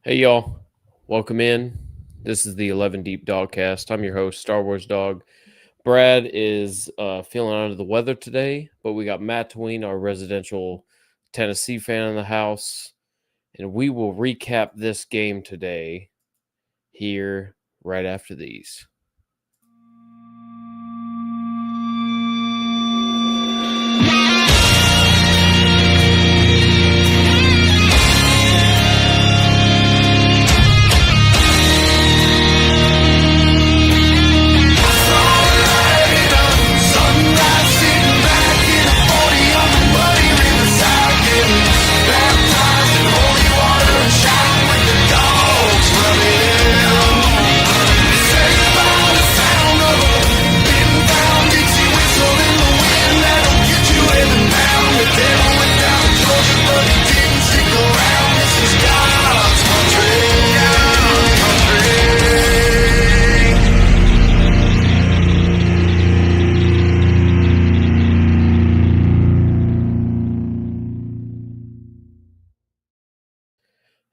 Hey y'all, welcome in. This is the 11 Deep Dawgcast. I'm your host, Star Wars Dog. Brad is feeling under the weather today, but we got Matt Tween, our residential Tennessee fan in the house, and we will recap this game today here right after these.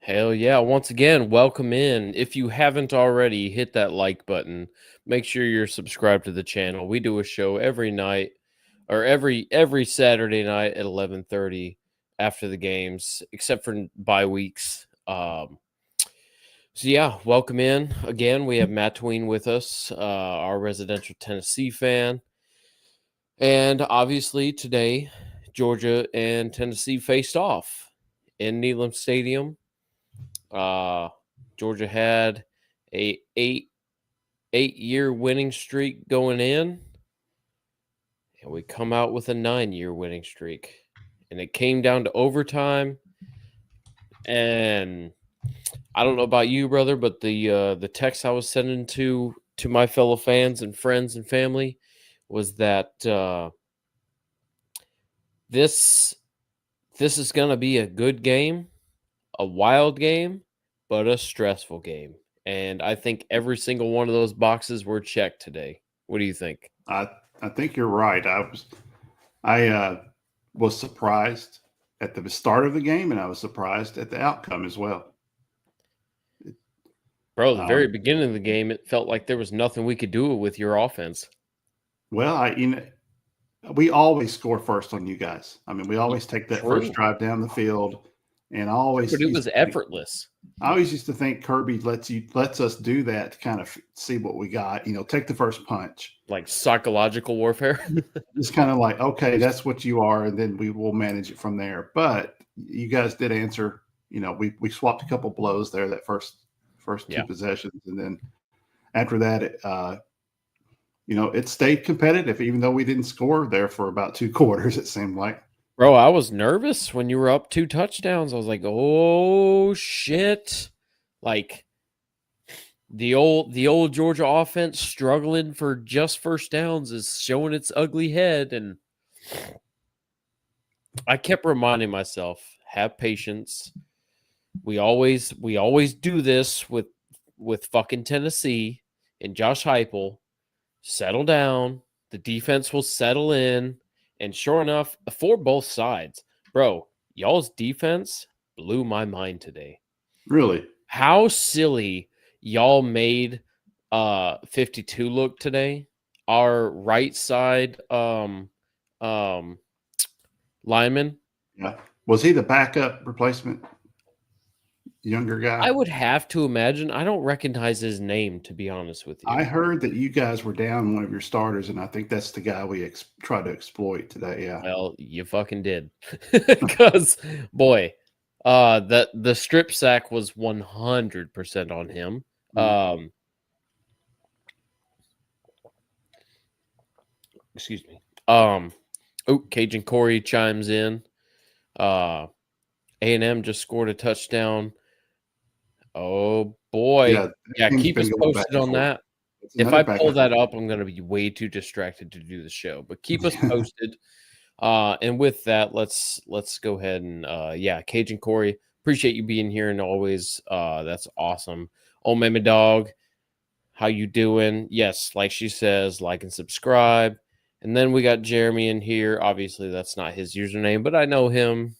Hell yeah. Once again, welcome in. If you haven't already, hit that like button. Make sure you're subscribed to the channel. We do a show every night or every Saturday night at 11:30 after the games, except for bye weeks. So yeah, welcome in. Again, we have Matt Tween with us, our residential Tennessee fan. And obviously today, Georgia and Tennessee faced off in Neyland Stadium. Georgia had a eight-year winning streak going in, and we come out with a 9-year winning streak. And it came down to overtime. And I don't know about you, brother, but the text I was sending to my fellow fans and friends and family was that this is gonna be a good game, a wild game, but a stressful game. And I think every single one of those boxes were checked today. What do you think? I think you're right. I was surprised at the start of the game, and I was surprised at the outcome as well. Bro, the very beginning of the game, it felt like there was nothing we could do with your offense. Well, we always score first on you guys. I mean, we always take that True. first drive down the field, and I always But it was effortless. I always used to think Kirby lets us do that to kind of see what we got. Take the first punch, Like psychological warfare. It's kind of like, okay, that's what you are, and then we will manage it from there. But you guys did answer. We swapped a couple blows there that first two possessions, and then after that, it stayed competitive, even though we didn't score there for about 2 quarters. It seemed like. Bro, I was nervous when you were up 2 touchdowns. I was like, "Oh shit!" Like the old Georgia offense struggling for just first downs is showing its ugly head, and I kept reminding myself, have patience. We always do this with fucking Tennessee and Josh Heupel. Settle down. The defense will settle in. And sure enough, for both sides, bro, y'all's defense blew my mind today. Really? How silly y'all made 52 look today. Our right side lineman. Yeah. Was he the backup replacement? Younger guy? I would have to imagine. I don't recognize his name, to be honest with you. I heard that you guys were down one of your starters, and I think that's the guy we tried to exploit today. Yeah. Well, you fucking did. Because, boy, the strip sack was 100% on him. Excuse me. Cajun Corey chimes in. A&M just scored a touchdown. Oh boy. Yeah, keep us posted on that. If I pull that up, I'm going to be way too distracted to do the show. But keep us posted. And with that, let's go ahead and Cajun Corey, appreciate you being here and always. That's awesome. Oh, Mama Dog, how you doing? Yes, like she says, like and subscribe. And then we got Jeremy in here. Obviously, that's not his username, but I know him.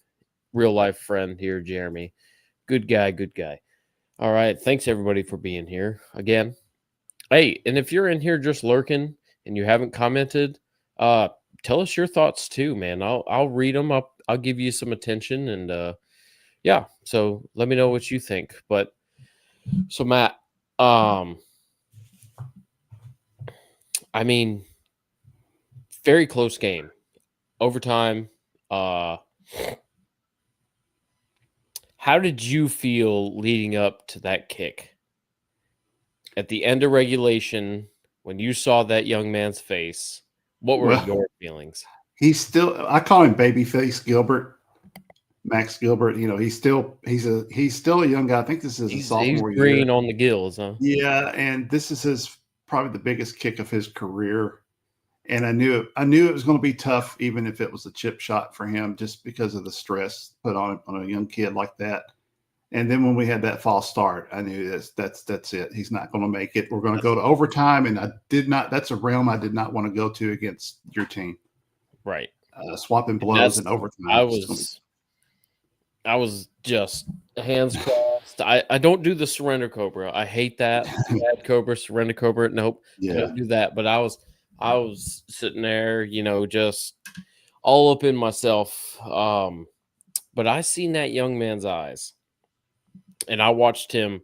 Real life friend here, Jeremy. Good guy, good guy. All right. Thanks everybody for being here again. Hey, and if you're in here just lurking and you haven't commented, tell us your thoughts too, man. I'll read them up. I'll give you some attention and yeah. So let me know what you think. But so Matt, I mean, very close game. Overtime. How did you feel leading up to that kick? At the end of regulation, when you saw that young man's face, what were Well, your feelings? he's still. I call him Babyface Gilbert, Max Gilbert. He's still a young guy. I think this is his He's sophomore green year. on the gills, huh? Yeah, and this is his probably the biggest kick of his career. And I knew it was going to be tough, even if it was a chip shot for him, just because of the stress put on a young kid like that. And then when we had that false start, I knew that's it. He's not going to make it. We're going to go to overtime, and I did not. That's a realm I did not want to go to against your team. Right. Swapping blows in overtime. I was just hands crossed. I don't do the surrender cobra. I hate that. Bad cobra, surrender cobra. Nope. Yeah. I don't do that. But I was sitting there, just all up in myself. But I seen that young man's eyes. And I watched him,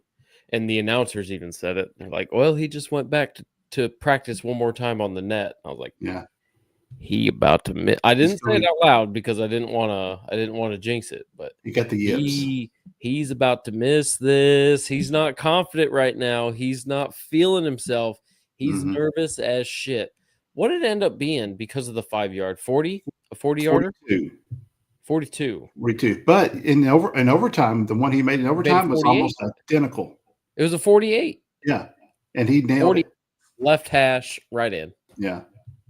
and the announcers even said it. They're like, well, he just went back to practice one more time on the net. I was like, yeah, he about to miss. I didn't say it out loud because I didn't want to jinx it, but you got the yips. He's about to miss this. He's not confident right now. He's not feeling himself. He's nervous as shit. What did it end up being because of the 5-yard? 40? A 40-yarder? 42. But in overtime, the one he made in overtime was almost identical. It was a 48. Yeah. And he nailed it. Left hash right in. Yeah.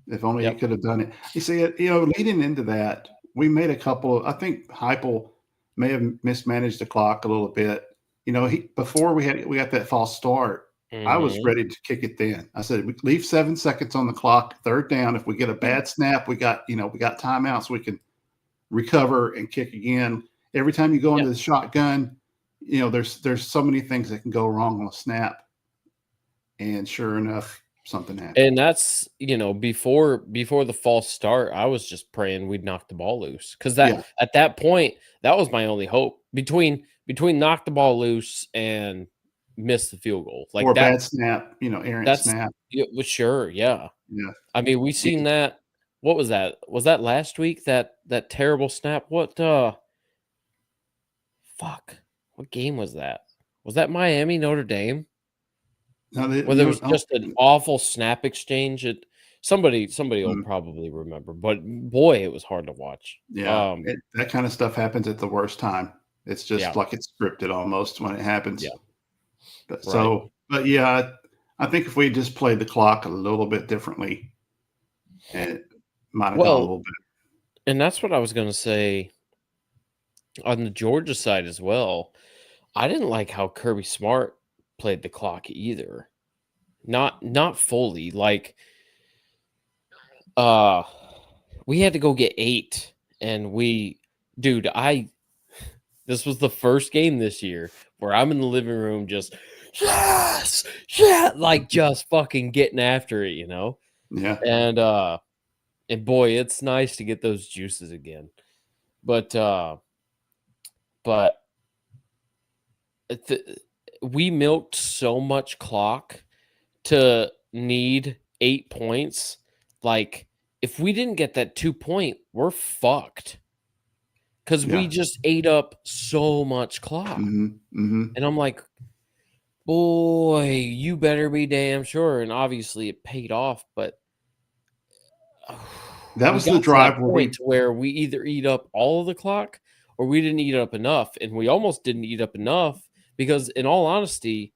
If only he could have done it. You see, leading into that, we made a couple of, I think Heupel may have mismanaged the clock a little bit. Before we got that false start, I was ready to kick it then. I said, we leave 7 seconds on the clock, third down. If we get a bad snap, we got timeouts. We can recover and kick again. Every time you go into the shotgun, there's so many things that can go wrong on a snap. And sure enough, something happened. And that's, before the false start, I was just praying we'd knock the ball loose. Because at that point, that was my only hope. Between knock the ball loose and miss the field goal. Like or bad snap, errant snap. Well, sure, yeah. Yeah. I mean, we seen that. What was that? Was that last week? That terrible snap? What fuck. What game was that? Was that Miami Notre Dame? No, there was just an awful snap exchange. Somebody will probably remember, but boy, it was hard to watch. Yeah, that kind of stuff happens at the worst time. It's just like it's scripted almost when it happens. Yeah. But yeah, I think if we just played the clock a little bit differently, it might have gone a little bit. And that's what I was going to say on the Georgia side as well. I didn't like how Kirby Smart played the clock either. Not fully. Like we had to go get 8 and this was the first game this year where I'm in the living room just like just fucking getting after it, Yeah. And boy, it's nice to get those juices again. But we milked so much clock to need 8 points. Like, if we didn't get that 2-point, we're fucked. Because we just ate up so much clock. And I'm like, boy, you better be damn sure. And obviously it paid off, but that was the drive where we either eat up all of the clock or we didn't eat up enough. And we almost didn't eat up enough because, in all honesty,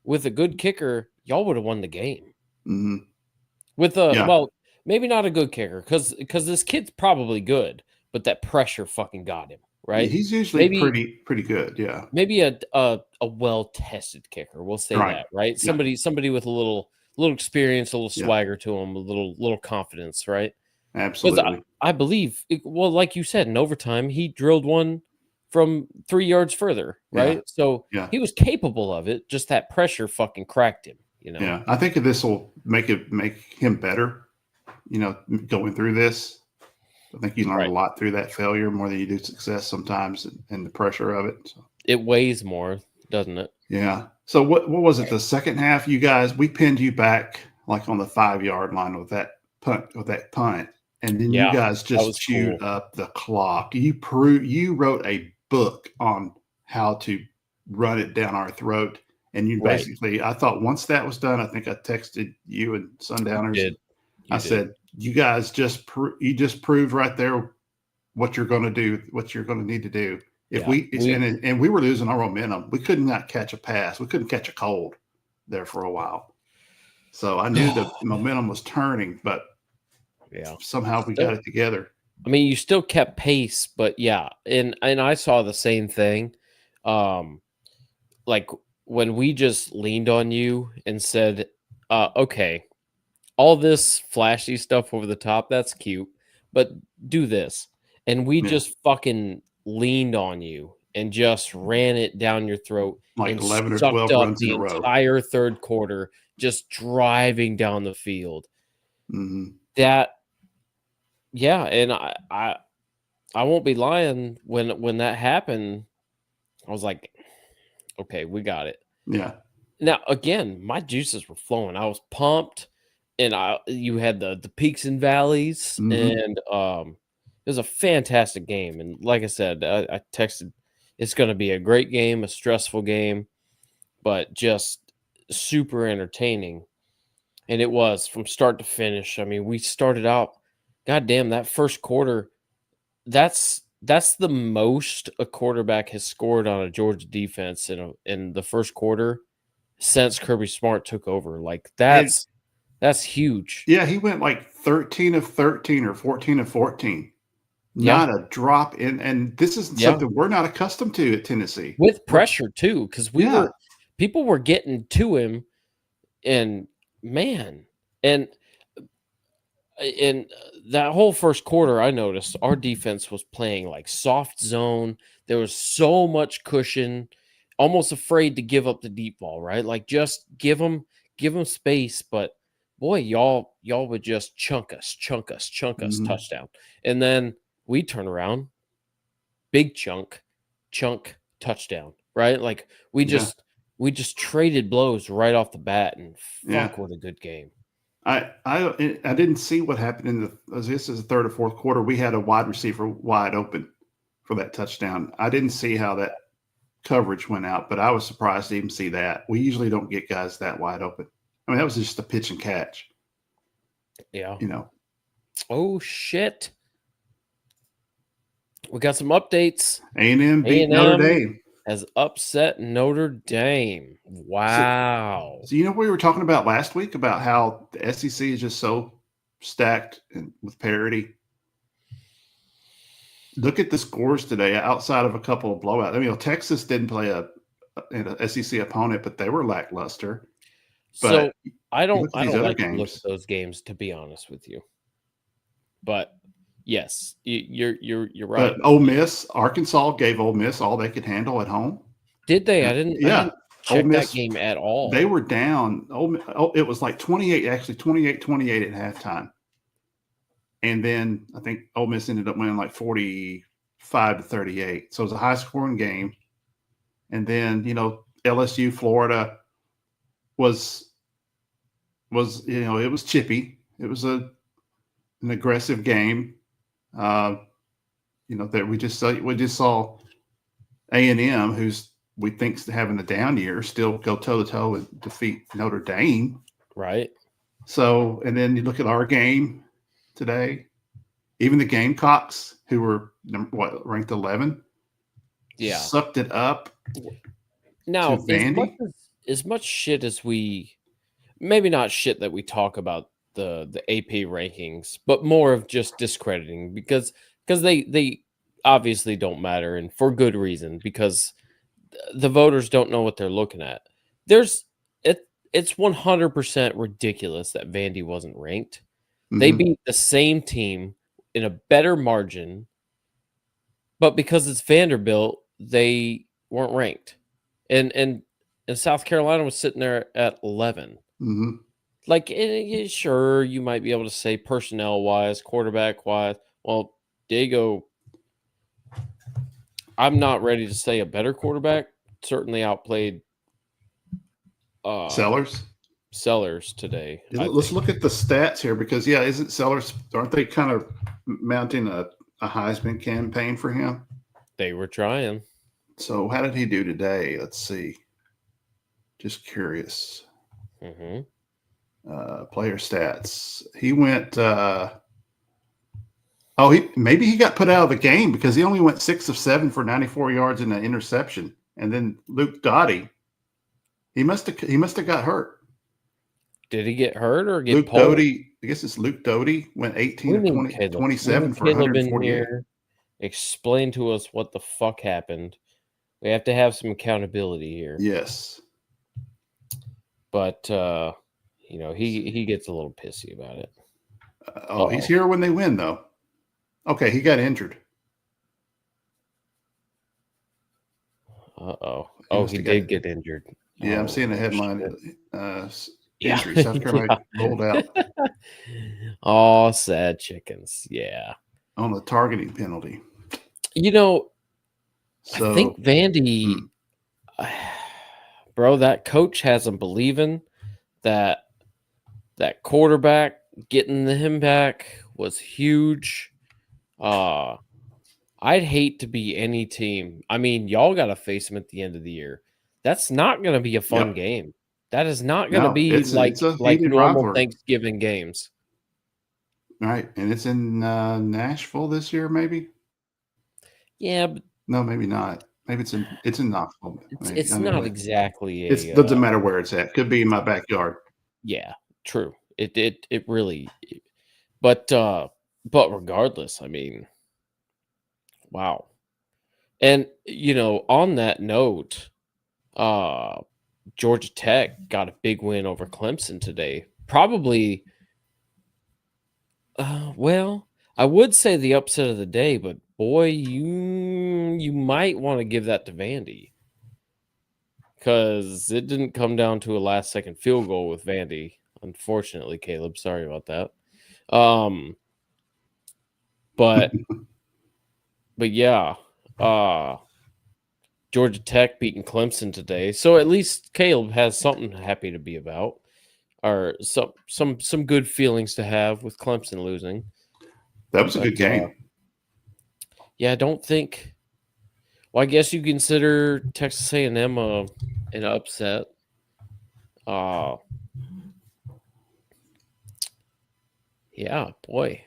with a good kicker, y'all would have won the game. With well, maybe not a good kicker because this kid's probably good, but that pressure fucking got him, right? Yeah, he's usually pretty good, yeah. Maybe a well-tested kicker, we'll say that, right? Yeah. Somebody with a little experience, a little swagger to him, a little confidence, right? Absolutely. I believe, well, like you said, in overtime, he drilled one from 3 yards further, right? Yeah. So Yeah. he was capable of it. Just that pressure fucking cracked him, you know? Yeah. I think this will make him better, going through this. I think you learn a Right. lot through that failure more than you do success sometimes, and the pressure of it. So. It weighs more, doesn't it? Yeah. So what was it? The second half, you guys, we pinned you back like on the 5 yard line with that punt, and then you Yeah, guys that just was cool. chewed up the clock. You wrote a book on how to run it down our throat, and you Right. basically, I thought once that was done, I think I texted you and Sundowners. You I did. said, you guys just proved right there what you're going to do, what you're going to need to do. If we were losing our momentum, we could not catch a pass. We couldn't catch a cold there for a while. So I knew the momentum was turning, but somehow we got it together. I mean, you still kept pace, but yeah, and I saw the same thing. Like when we just leaned on you and said, okay, all this flashy stuff over the top, that's cute, but do this. And we just fucking leaned on you and just ran it down your throat like and 11 or sucked 12 up runs the in a row. entire third quarter, just driving down the field. Mm-hmm. That, yeah, and I won't be lying. When that happened, I was like, okay, we got it. Yeah. Now again, my juices were flowing. I was pumped, and you had the peaks and valleys, and it was a fantastic game. And like I said, I texted, it's going to be a great game, a stressful game, but just super entertaining. And it was from start to finish. I mean, we started out, goddamn, that first quarter. That's the most a quarterback has scored on a Georgia defense in the first quarter since Kirby Smart took over. Like that's huge. Yeah, he went like 13 of 13 or 14 of 14. Yeah. Not a drop in, and this is something we're not accustomed to at Tennessee. With pressure too, because people were getting to him, and man, and that whole first quarter, I noticed our defense was playing like soft zone. There was so much cushion, almost afraid to give up the deep ball, right? Like just give them space. But boy, y'all would just chunk us, touchdown. And then we turn around, big chunk, touchdown, right? Like we just traded blows right off the bat, and fuck, what a good game. I didn't see what happened in this is the third or fourth quarter. We had a wide receiver wide open for that touchdown. I didn't see how that coverage went out, but I was surprised to even see that. We usually don't get guys that wide open. I mean, that was just a pitch and catch. Yeah. Oh shit. We got some updates. A&M beat Notre Dame. Has upset Notre Dame. Wow. So what we were talking about last week about how the SEC is just so stacked and with parity. Look at the scores today outside of a couple of blowouts. I mean, Texas didn't play an SEC opponent, but they were lackluster. So I don't like to look at those games, to be honest with you. But yes, you're right. But Ole Miss, Arkansas gave Ole Miss all they could handle at home. Did they? I didn't check that game at all. They were down. It was like 28 at halftime. And then I think Ole Miss ended up winning like 45-38. So it was a high-scoring game. And then, LSU, Florida was it was chippy. It was an aggressive game. That we just saw A&M, who's we think's having a down year, still go toe to toe and defeat Notre Dame. Right. So, and then you look at our game today. Even the Gamecocks, who were ranked 11, sucked it up. Now, as much shit as we, maybe not shit that we talk about the AP rankings, but more of just discrediting because they obviously don't matter, and for good reason, because the voters don't know what they're looking at. It's 100% ridiculous that Vandy wasn't ranked. They beat the same team in a better margin but because it's Vanderbilt, they weren't ranked, and South Carolina was sitting there at 11. Mm-hmm. Like, sure, you might be able to say personnel wise, quarterback wise. Well, Diego, I'm not ready to say a better quarterback. Certainly outplayed uh Sellers. Sellers today, I Let's think. look at the stats here because isn't Sellers? Aren't they kind of mounting a Heisman campaign for him? They were trying. So how did he do today? Let's see. Just curious. Mm-hmm. Player stats. He went. Maybe he got put out of the game because he only went 6 of 7 for 94 yards and an interception. And then Luke Doty, he must have got hurt. Did he get hurt or get Luke pulled? Doty, I guess it's Luke Doty, went 18 We of need 20, Caleb. We 27 need for Caleb in 148. here. Explain to us what the fuck happened. We have to have some accountability here. Yes. But he gets a little pissy about it. He's here when they win, though. Okay, he got injured. He did get injured. Yeah, I'm seeing a headline. Injury. Yeah. South Carolina rolled out. Oh, sad chickens. Yeah. On the targeting penalty. I think Vandy, bro, that coach has him believing that quarterback getting him back was huge. I'd hate to be any team. I mean, y'all got to face them at the end of the year. That's not going to be a fun game. That is not going to be it's a like heated normal rivalry. Thanksgiving games. Right, and it's in Nashville this year, maybe. Yeah, but no, maybe not. Maybe it's in Knoxville. It's not exactly a. It doesn't matter where it's at. Could be in my backyard. Yeah, true. It really. But regardless, I mean, wow. And on that note, Georgia Tech got a big win over Clemson today. Probably. Well, I would say the upset of the day, but boy, you might want to give that to Vandy. Because it didn't come down to a last-second field goal with Vandy. Unfortunately, Caleb, sorry about that. But yeah, Georgia Tech beating Clemson today. So at least Caleb has something happy to be about, or some good feelings to have with Clemson losing. That was a good game. Yeah, I don't think. Well, I guess you consider Texas A&M an upset. Yeah, boy.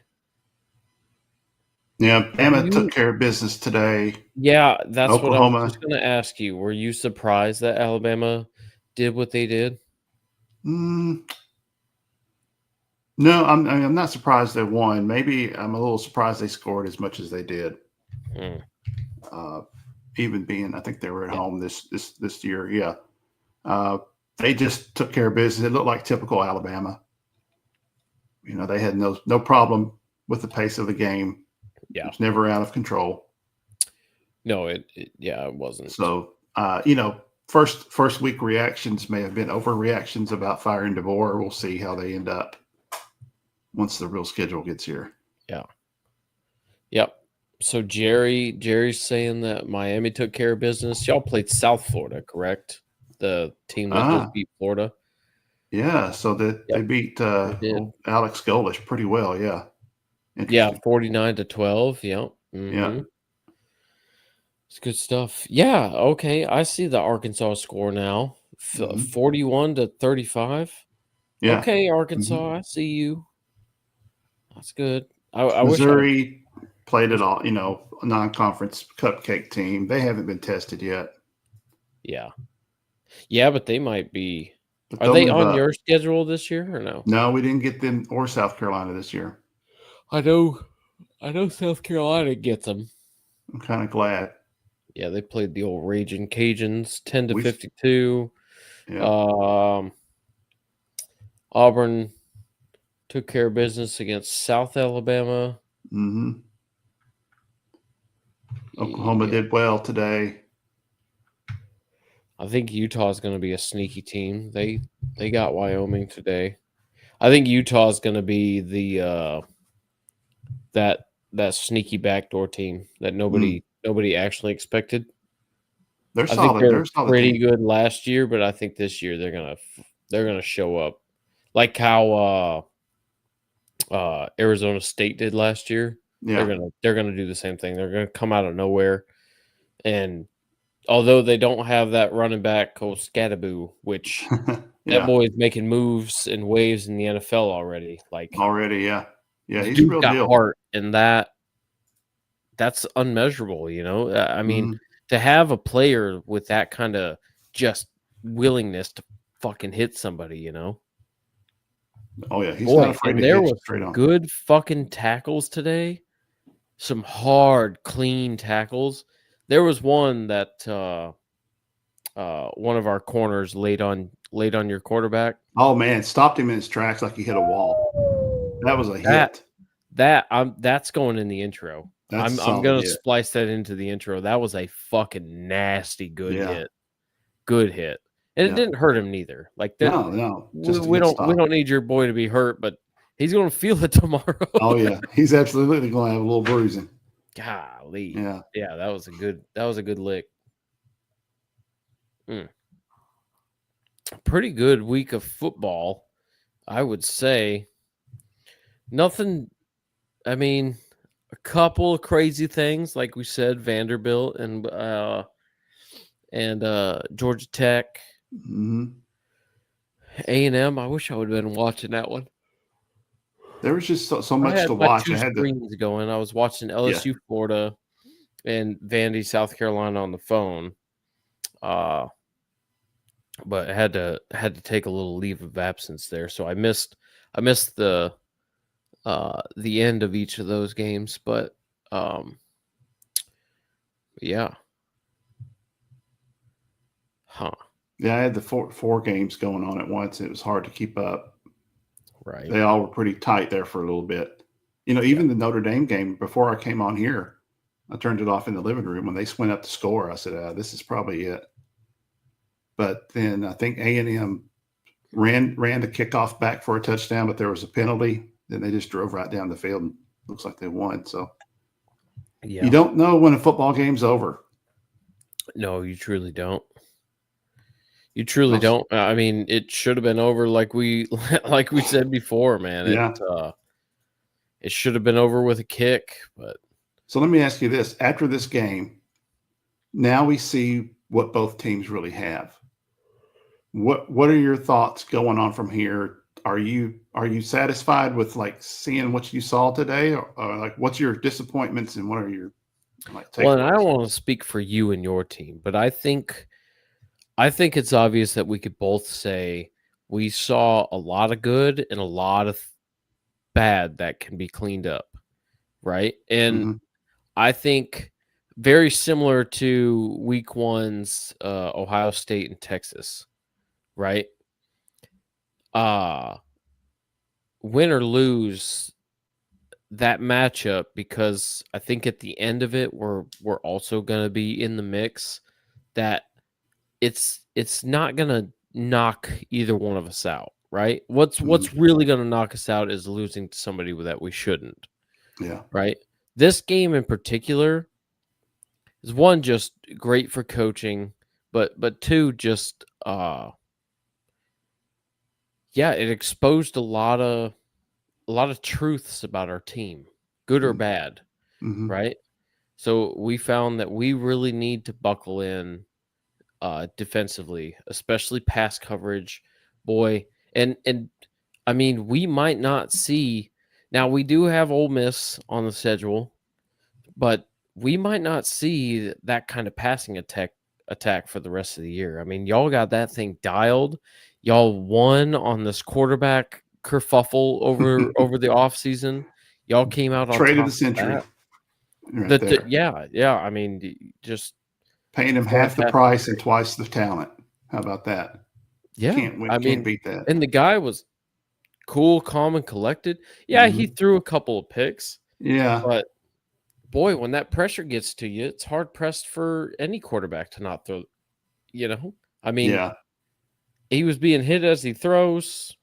Yeah, Bama took care of business today. Yeah, that's Oklahoma. what I was just going to ask you. Were you surprised that Alabama did what they did? No, I'm not surprised they won. Maybe I'm a little surprised they scored as much as they did. Even being, I think they were at home this year. Yeah, they just took care of business. It looked like typical Alabama. They had no problem with the pace of the game. Yeah, it was never out of control. No, it wasn't. So, first week reactions may have been overreactions about firing DeBoer. We'll see how they end up once the real schedule gets here. Yeah. Yep. So Jerry's saying that Miami took care of business. Y'all played South Florida, correct? The team that just beat Florida. Yeah, so they beat Alex Golesh pretty well. Yeah. Yeah, 49-12. Yep. Mm-hmm. Yeah. It's good stuff. Yeah. Okay. I see the Arkansas score now. 41-35. Yeah. Okay, Arkansas. I see you. That's good. I Missouri played it all, a non-conference cupcake team. They haven't been tested yet. Yeah. Yeah, but they might be. Are they on your schedule this year or no? No, we didn't get them or South Carolina this year. I know South Carolina gets them. I'm kind of glad. Yeah, they played the old Raging Cajuns 10-52. Yeah. Auburn took care of business against South Alabama. Mm-hmm. Oklahoma Yeah. did well today. I think Utah is going to be a sneaky team. They got Wyoming today. I think Utah is going to be the that sneaky backdoor team that nobody actually expected. They're I think solid. they They're were a solid pretty team. good last year, but I think this year they're gonna show up like how Arizona State did last year. Yeah. They're gonna do the same thing. They're gonna come out of nowhere, and although they don't have that running back Cole Scadaboo, which that Yeah. boy is making moves and waves in the NFL already. Like Already, yeah. Yeah, the he's a dude's real got deal. heart, and that's unmeasurable. You know, I mean, Mhm. to have a player with that kind of just willingness to fucking hit somebody, you know. Oh, yeah. He's not Boy, afraid and to there hit you was straight some on. good fucking tackles today. Some hard, clean tackles. There was one that one of our corners laid on your quarterback. Oh, man. Stopped him in his tracks like he hit a wall. That was a That hit. that's going in the intro. That's a I'm solid gonna hit. splice that into the intro. That was a fucking nasty good Yeah. hit. Good hit. And it Yeah. didn't hurt him neither. Like that No. Just a good we stop. don't need your boy to be hurt, but he's gonna feel it tomorrow. Oh, yeah. He's absolutely going to have a little bruising. Golly. Yeah. Yeah, that was a good lick. Pretty good week of football, I would say. Nothing, I mean, a couple of crazy things, like we said, Vanderbilt and Georgia Tech, Mhm. A&M. I wish I would have been watching that one. There was just so I much had to my watch. two I had to, screens going. I was watching LSU, Florida, and Vandy, South Carolina on the phone. But I had to take a little leave of absence there, so I missed the end of each of those games. But yeah, huh? yeah, I had the four games going on at once. It was hard to keep up. Right. They all were pretty tight there for a little bit. You know, even the Notre Dame game, before I came on here, I turned it off in the living room. When they went up to score, I said, this is probably it. But then I think A&M ran the kickoff back for a touchdown, but there was a penalty. Then they just drove right down the field and looks like they won. So Yeah. you don't know when a football game's over. No, you truly don't. You truly don't. I mean, it should have been over like we said before, man. Yeah. It should have been over with a kick, but so let me ask you this. After this game, now we see what both teams really have. What are your thoughts going on from here? Are you satisfied with like seeing what you saw today, or like what's your disappointments and what are your like takeaways? well, and I don't want to speak for you and your team, but I think it's obvious that we could both say we saw a lot of good and a lot of bad that can be cleaned up, right? And I think very similar to week one's Ohio State and Texas, right? Win or lose that matchup, because I think at the end of it we're also going to be in the mix, that it's not going to knock either one of us out, right? What's really going to knock us out is losing to somebody that we shouldn't. Yeah. Right? This game in particular is, one, just great for coaching, but two, just it exposed a lot of truths about our team, good or bad, right? So we found that we really need to buckle in defensively, especially pass coverage, boy. And I mean, we might not see, now we do have Ole Miss on the schedule, but we might not see that kind of passing attack for the rest of the year. I mean, y'all got that thing dialed. Y'all won on this quarterback kerfuffle over the offseason. Y'all came out on Trade of top the century. Right there. Yeah. I mean, just paying him half the price and twice the talent. How about that? Yeah. Can't beat that. And the guy was cool, calm, and collected. Yeah, he threw a couple of picks. Yeah. boy, when that pressure gets to you, it's hard pressed for any quarterback to not throw. I mean, Yeah. he was being hit as he throws.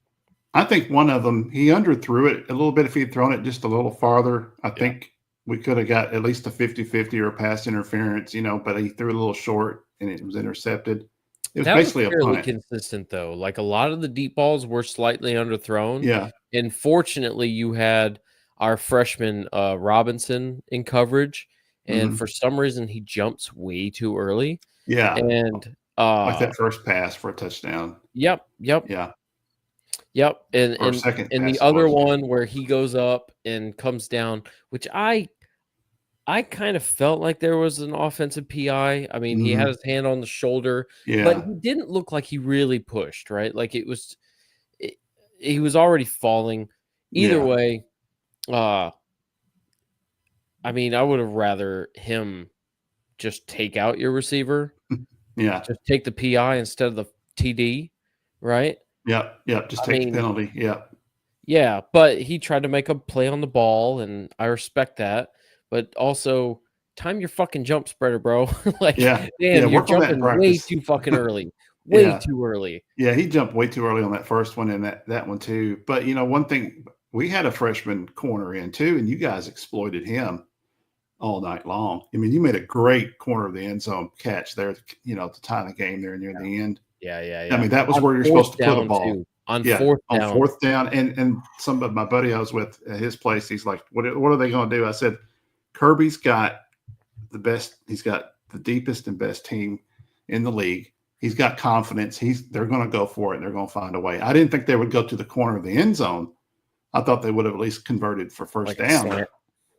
I think one of them, he underthrew it a little bit. If he'd thrown it just a little farther, I Yeah. think we could have got at least a 50-50 or a pass interference, but he threw it a little short and it was intercepted. It was That was basically a fairly punt. consistent, though. Like a lot of the deep balls were slightly underthrown. Yeah. And fortunately, you had our freshman Robinson in coverage. And Hmm. for some reason, he jumps way too early. Yeah. And Like that first pass for a touchdown. yep. Yeah. Yep. And Or and second and the pass it other was. Yeah. one where he goes up and comes down, which I kind of felt like there was an offensive PI. I mean, he had Hmm. his hand on the shoulder, but Yeah. he didn't look like he really pushed, right? Like it, he was already falling. Either Yeah. way, uh I mean, I would have rather him just take out your receiver, Yeah. just take the PI instead of the TD, right? Yep. Yep. Just I take the mean, penalty. Yep. yeah, but he tried to make a play on the ball, and I respect that. But also, time your fucking jump spreader, bro. Like, Yeah. Yeah. damn, you're Work on that in jumping way practice. too fucking early. Way Yeah. too early. Yeah, he jumped way too early on that first one and that one too. But one thing, we had a freshman corner in too, and you guys exploited him all night long. I mean, you made a great corner of the end zone catch there, to tie the game there near the end. Yeah, yeah, I yeah. mean, that was On where you're supposed fourth to put a down ball. too. On Yeah, fourth on down. fourth down. And some of my buddy I was with at his place, he's like, what are they going to do? I said, Kirby's got the best. He's got the deepest and best team in the league. He's got confidence. They're going to go for it. And they're going to find a way. I didn't think they would go to the corner of the end zone. I thought they would have at least converted for first Like a down.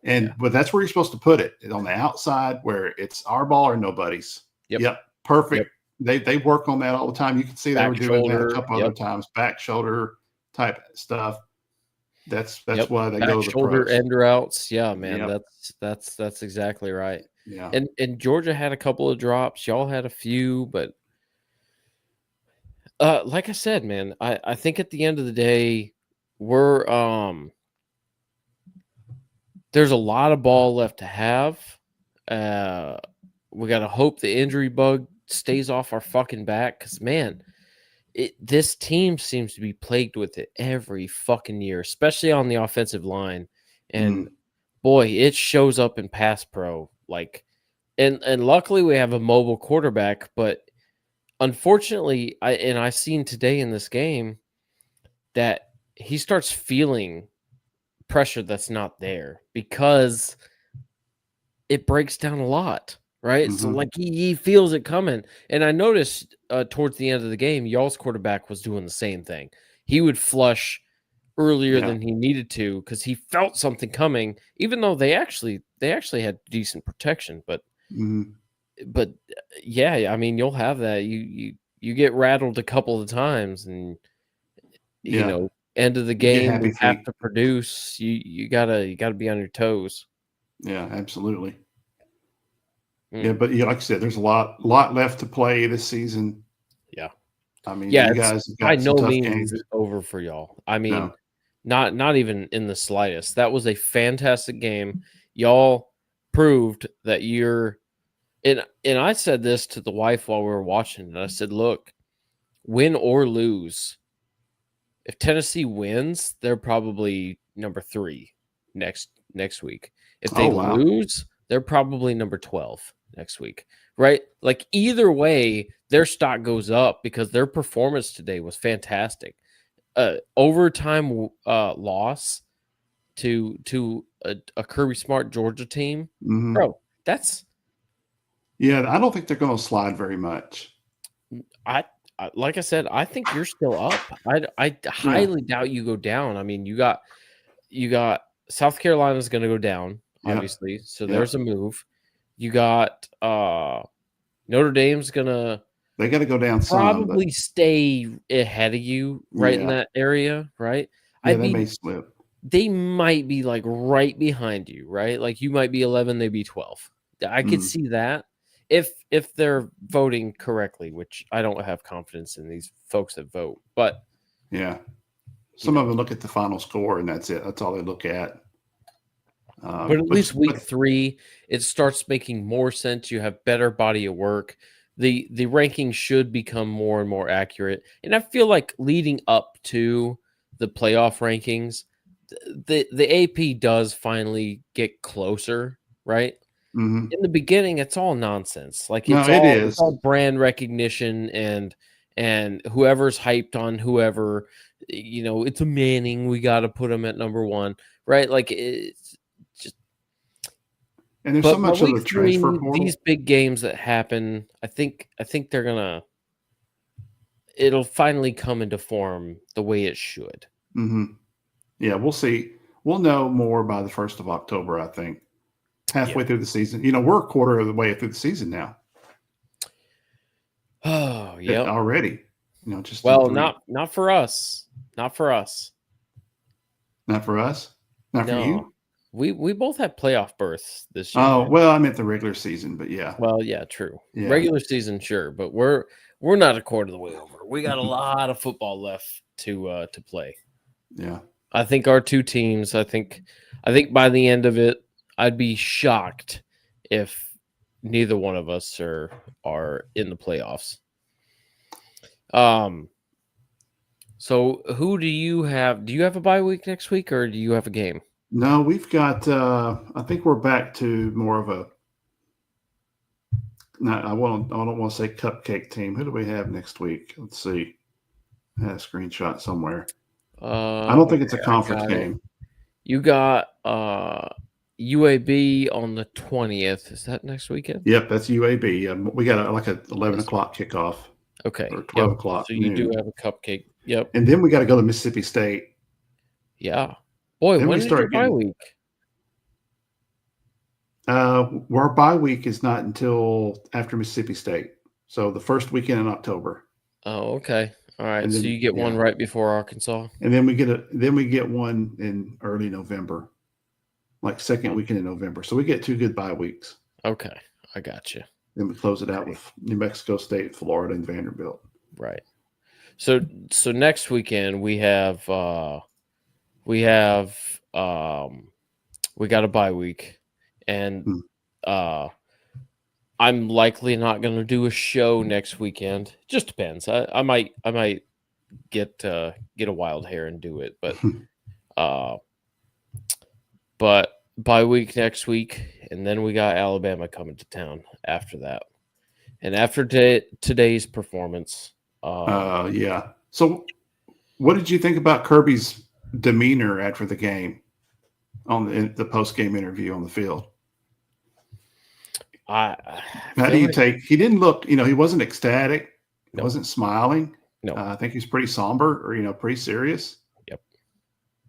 slant. But that's where you're supposed to put it, on the outside where it's our ball or nobody's. Yep. Perfect. Yep. They work on that all the time. You can see they were doing that a couple other Yep. times. Back shoulder type stuff. That's Yep. why they Back go to the shoulder pros. end routes. Yeah, man. Yep. That's exactly right. Yeah. And Georgia had a couple of drops. Y'all had a few, but like I said, man, I think at the end of the day, we're there's a lot of ball left to have. We gotta hope the injury bug stays off our fucking back, because man, this team seems to be plagued with it every fucking year, especially on the offensive line. And boy, it shows up in pass pro. Like, and luckily we have a mobile quarterback, but unfortunately, I seen today in this game that he starts feeling pressure that's not there, because it breaks down a lot, right? So like he feels it coming. And I noticed towards the end of the game, y'all's quarterback was doing the same thing. He would flush earlier than he needed to because he felt something coming, even though they actually had decent protection. But yeah, I mean, you'll have that. You get rattled a couple of times, and end of the You get game, happy we have feet. to produce. You gotta be on your toes. Yeah, absolutely. Yeah, but like I said, there's a lot left to play this season. Yeah. I mean, Yeah, you it's guys have by got some no tough means games. is it over for y'all. I mean, No. not even in the slightest. That was a fantastic game. Y'all proved that you're and I said this to the wife while we were watching, and I said, look, win or lose, if Tennessee wins, they're probably number 3 next week. If they Oh, wow. lose, they're probably number 12 next week, right? Like either way, their stock goes up because their performance today was fantastic. Overtime loss to a Kirby Smart Georgia team, bro. That's I don't think they're going to slide very much. I like I said, I think you're still up. I highly doubt you go down. I mean, you got South Carolina's going to go down, obviously. So there's a move. You got Notre Dame's going to they got to go down probably stay ahead of you right in that area, right? Yeah, they may slip. They might be like right behind you, right? Like you might be 11, they'd be 12. I could see that if they're voting correctly, which I don't have confidence in these folks that vote. But yeah, some of them look at the final score and that's it. That's all they look at. But at least week But 3, it starts making more sense. You have better body of work. The rankings should become more and more accurate. And I feel like leading up to the playoff rankings, the AP does finally get closer, right? mhm. In the beginning, it's all nonsense. Like No, it's is. all brand recognition and whoever's hyped on whoever, it's a Manning. We got to put him at number 1, right? Like it's just. And there's so But by much of week the transfer 3, these portal. big games that happen, I think it'll finally come into form the way it should. Mhm. Yeah, we'll see. We'll know more by the 1st of October, I think. Yeah. Halfway through the season. We're a quarter of the way through the season now Oh, yep. already. Just in Well, 3. not for us. Not for us. Not for us. Not for No. you. We both had playoff berths this year, Oh, man. well, I meant the regular season, but yeah. Well, yeah, true. Yeah. Regular season, sure, but we're not a quarter of the way over. We got a lot of football left to play. Yeah. I think our 2 teams, I think by the end of it, I'd be shocked if neither one of us are in the playoffs. So who do you have? Do you have a bye week next week or do you have a game? No, we've got I think we're back to more of a no, I don't want to say cupcake team. Who do we have next week? Let's see. I had a screenshot somewhere. I don't think it's a Okay, I conference got it. game. You got UAB on the 20th. Is that next weekend? Yep, that's UAB. We got like a 11 Yes. o'clock kickoff Okay. or Yep. 12 o'clock So you do noon. have a cupcake. Yep. And then we got to go to Mississippi State. Yeah. Boy, Then we when is your start bye getting week? our bye week is not until after Mississippi State. So the first weekend in October. Oh, okay. All right. And So then you get one right before Arkansas. and then we get one in early November. Like second Oh, weekend in November. So we get 2 good bye weeks. okay. I got you. Then we close it out Okay. with New Mexico State, Florida, and Vanderbilt. Right. So next weekend we have we got a bye week and Hmm. I'm likely not going to do a show next weekend. Just depends. I might get a wild hair and do it, uh but bye week next week, and then we got Alabama coming to town after that. And after today's performance, Yeah. So what did you think about Kirby's demeanor after the game in the post game interview on the field? I How do feel you like take? He didn't look. He wasn't ecstatic. He no, wasn't smiling. no. I think he's pretty somber or pretty serious. Yep.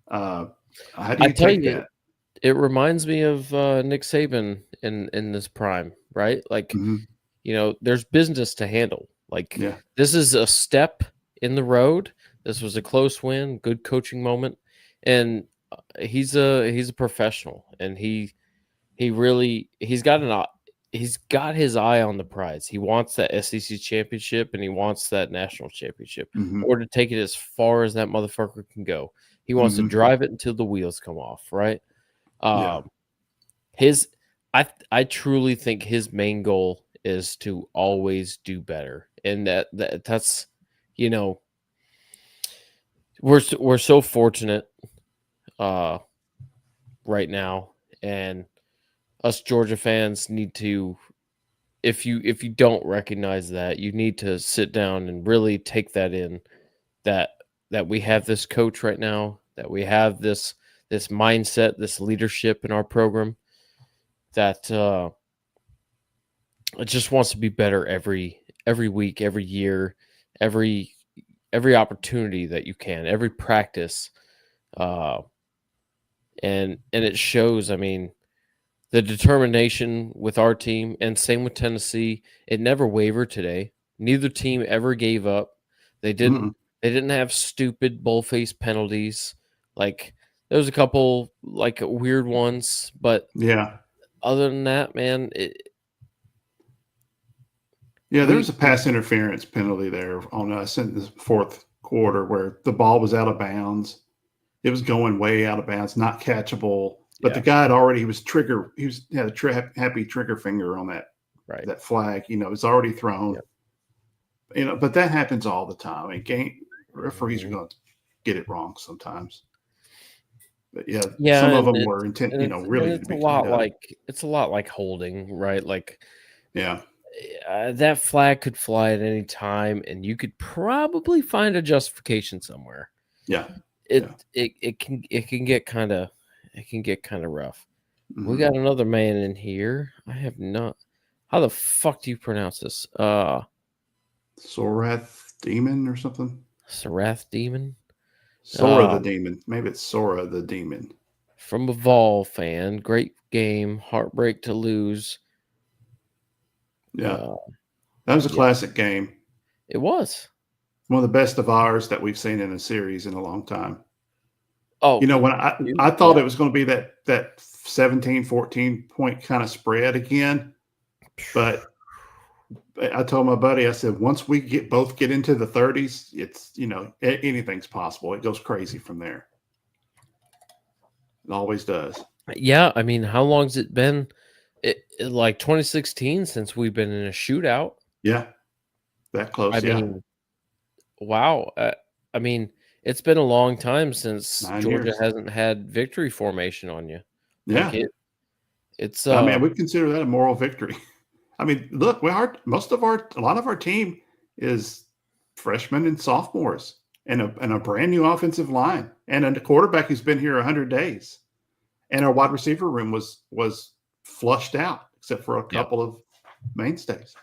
Uh, how do I you tell take you, that? it reminds me of Nick Saban in this prime, right? Like, Mhm. there's business to handle. Like, Yeah. this is a step in the road. This was a close win, good coaching moment, and he's a professional, and he's got his eye on the prize. He wants that SEC championship and he wants that national championship, Mhm. or to take it as far as that motherfucker can go. He wants to Mhm. drive it until the wheels come off, right? Yeah. His I truly think his main goal is to always do better. And that's you know, we're so fortunate right now, and us Georgia fans need to, if you don't recognize that, you need to sit down and really take that in, that we have this coach right now, that we have this mindset, this leadership in our program that it just wants to be better every week, every year, every opportunity that you can, every practice, uh, and it shows. I mean, the determination with our team, and same with Tennessee, it never wavered today. Neither team ever gave up. They didn't. Mm-mm. They didn't have stupid bullface penalties. Like, there was a couple like weird ones, but Yeah. other than that, man, Yeah, there we was a pass interference penalty there on us in the fourth quarter where the ball was out of bounds. It was going way out of bounds, not catchable. But the guy he had a happy trigger finger on that flag. It's already thrown. But that happens all the time. Referees are going to get it wrong sometimes. But some of them were intent. Really to be cleaned up. It's a lot like holding, right? Like, yeah. That flag could fly at any time, and you could probably find a justification somewhere. Yeah, it can get kind of rough. Mm-hmm. We got another man in here. I have not. How the fuck do you pronounce this? Sorath Demon or something. Sorath Demon. Sora the Demon. Maybe it's Sora the Demon. From a Vol fan, great game. Heartbreak to lose. Yeah. That was a classic game. It was. One of the best of ours that we've seen in a series in a long time. Oh. When I thought it was going to be that 17, 14 point kind of spread again. But I told my buddy, I said, once we both get into the 30s, it's, anything's possible. It goes crazy from there. It always does. Yeah. I mean, how long's it been? Like 2016 since we've been in a shootout. Yeah, that close. I mean, wow. I mean, it's been a long time since Georgia hasn't had victory formation on you. Yeah, it's. I mean, we consider that a moral victory. I mean, look, a lot of our team is freshmen and sophomores, and a brand new offensive line, and a quarterback who's been here 100 days, and our wide receiver room was flushed out except for a couple of mainstays.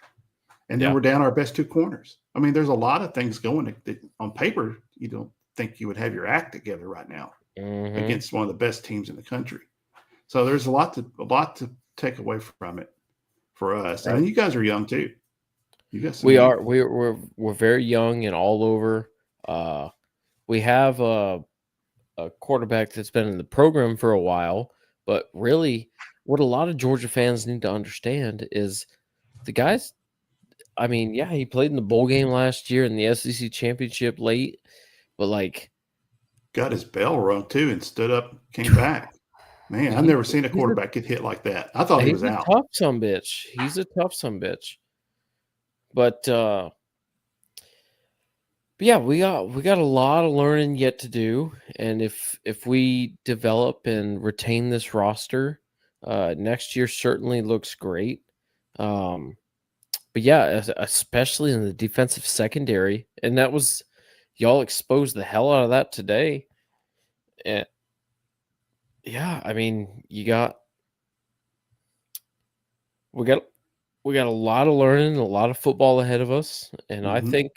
And then we're down our best two corners. I mean, there's a lot of things going that on paper you don't think you would have your act together right now against one of the best teams in the country. So there's a lot to take away from it for us. And you guys are young too. You guys we're very young and all over. We have a quarterback that's been in the program for a while, but really what a lot of Georgia fans need to understand is the guys. I mean, yeah, he played in the bowl game last year in the SEC championship late, but got his bell rung too and stood up, came back. Man, I've never seen a quarterback get hit like that. I thought he was out. He's a tough sumbitch. But yeah, we got a lot of learning yet to do, and if we develop and retain this roster, next year certainly looks great. But yeah, especially in the defensive secondary, and that was y'all exposed the hell out of that today. And yeah, I mean, we got a lot of learning, a lot of football ahead of us, and I think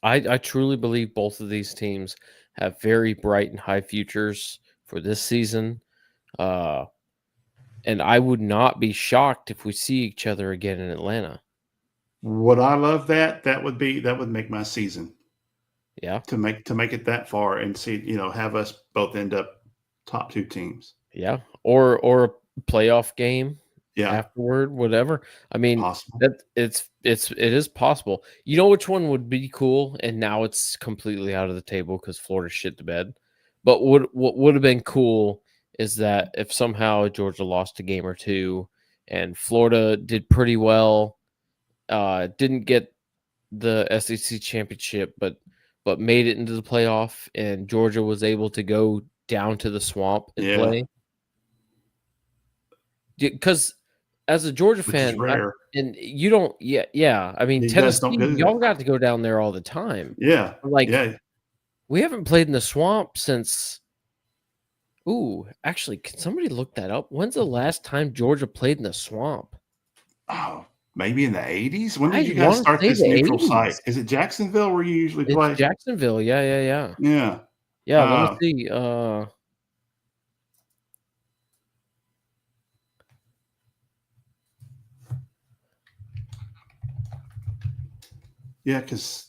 I truly believe both of these teams have very bright and high futures for this season. And I would not be shocked if we see each other again in Atlanta. Would I love that? That would make my season. Yeah. To make it that far and see, have us both end up top two teams. Yeah. Or a playoff game. Yeah. Afterward, whatever. I mean, possible. it is possible. You know which one would be cool, and now it's completely out of the table because Florida shit the bed. But what would have been cool is that if somehow Georgia lost a game or two, and Florida did pretty well, didn't get the SEC championship, but made it into the playoff, and Georgia was able to go down to the swamp and play. Because as a Georgia fan, and you don't, I mean, Tennessee, y'all got to go down there all the time. Yeah. We haven't played in the swamp since. Ooh, actually, can somebody look that up? When's the last time Georgia played in the swamp? Oh, maybe in the 80s? When did you guys start this neutral 80s. site? Is it Jacksonville where you usually play? It's Jacksonville, yeah. Yeah. Yeah, let me see. Yeah, because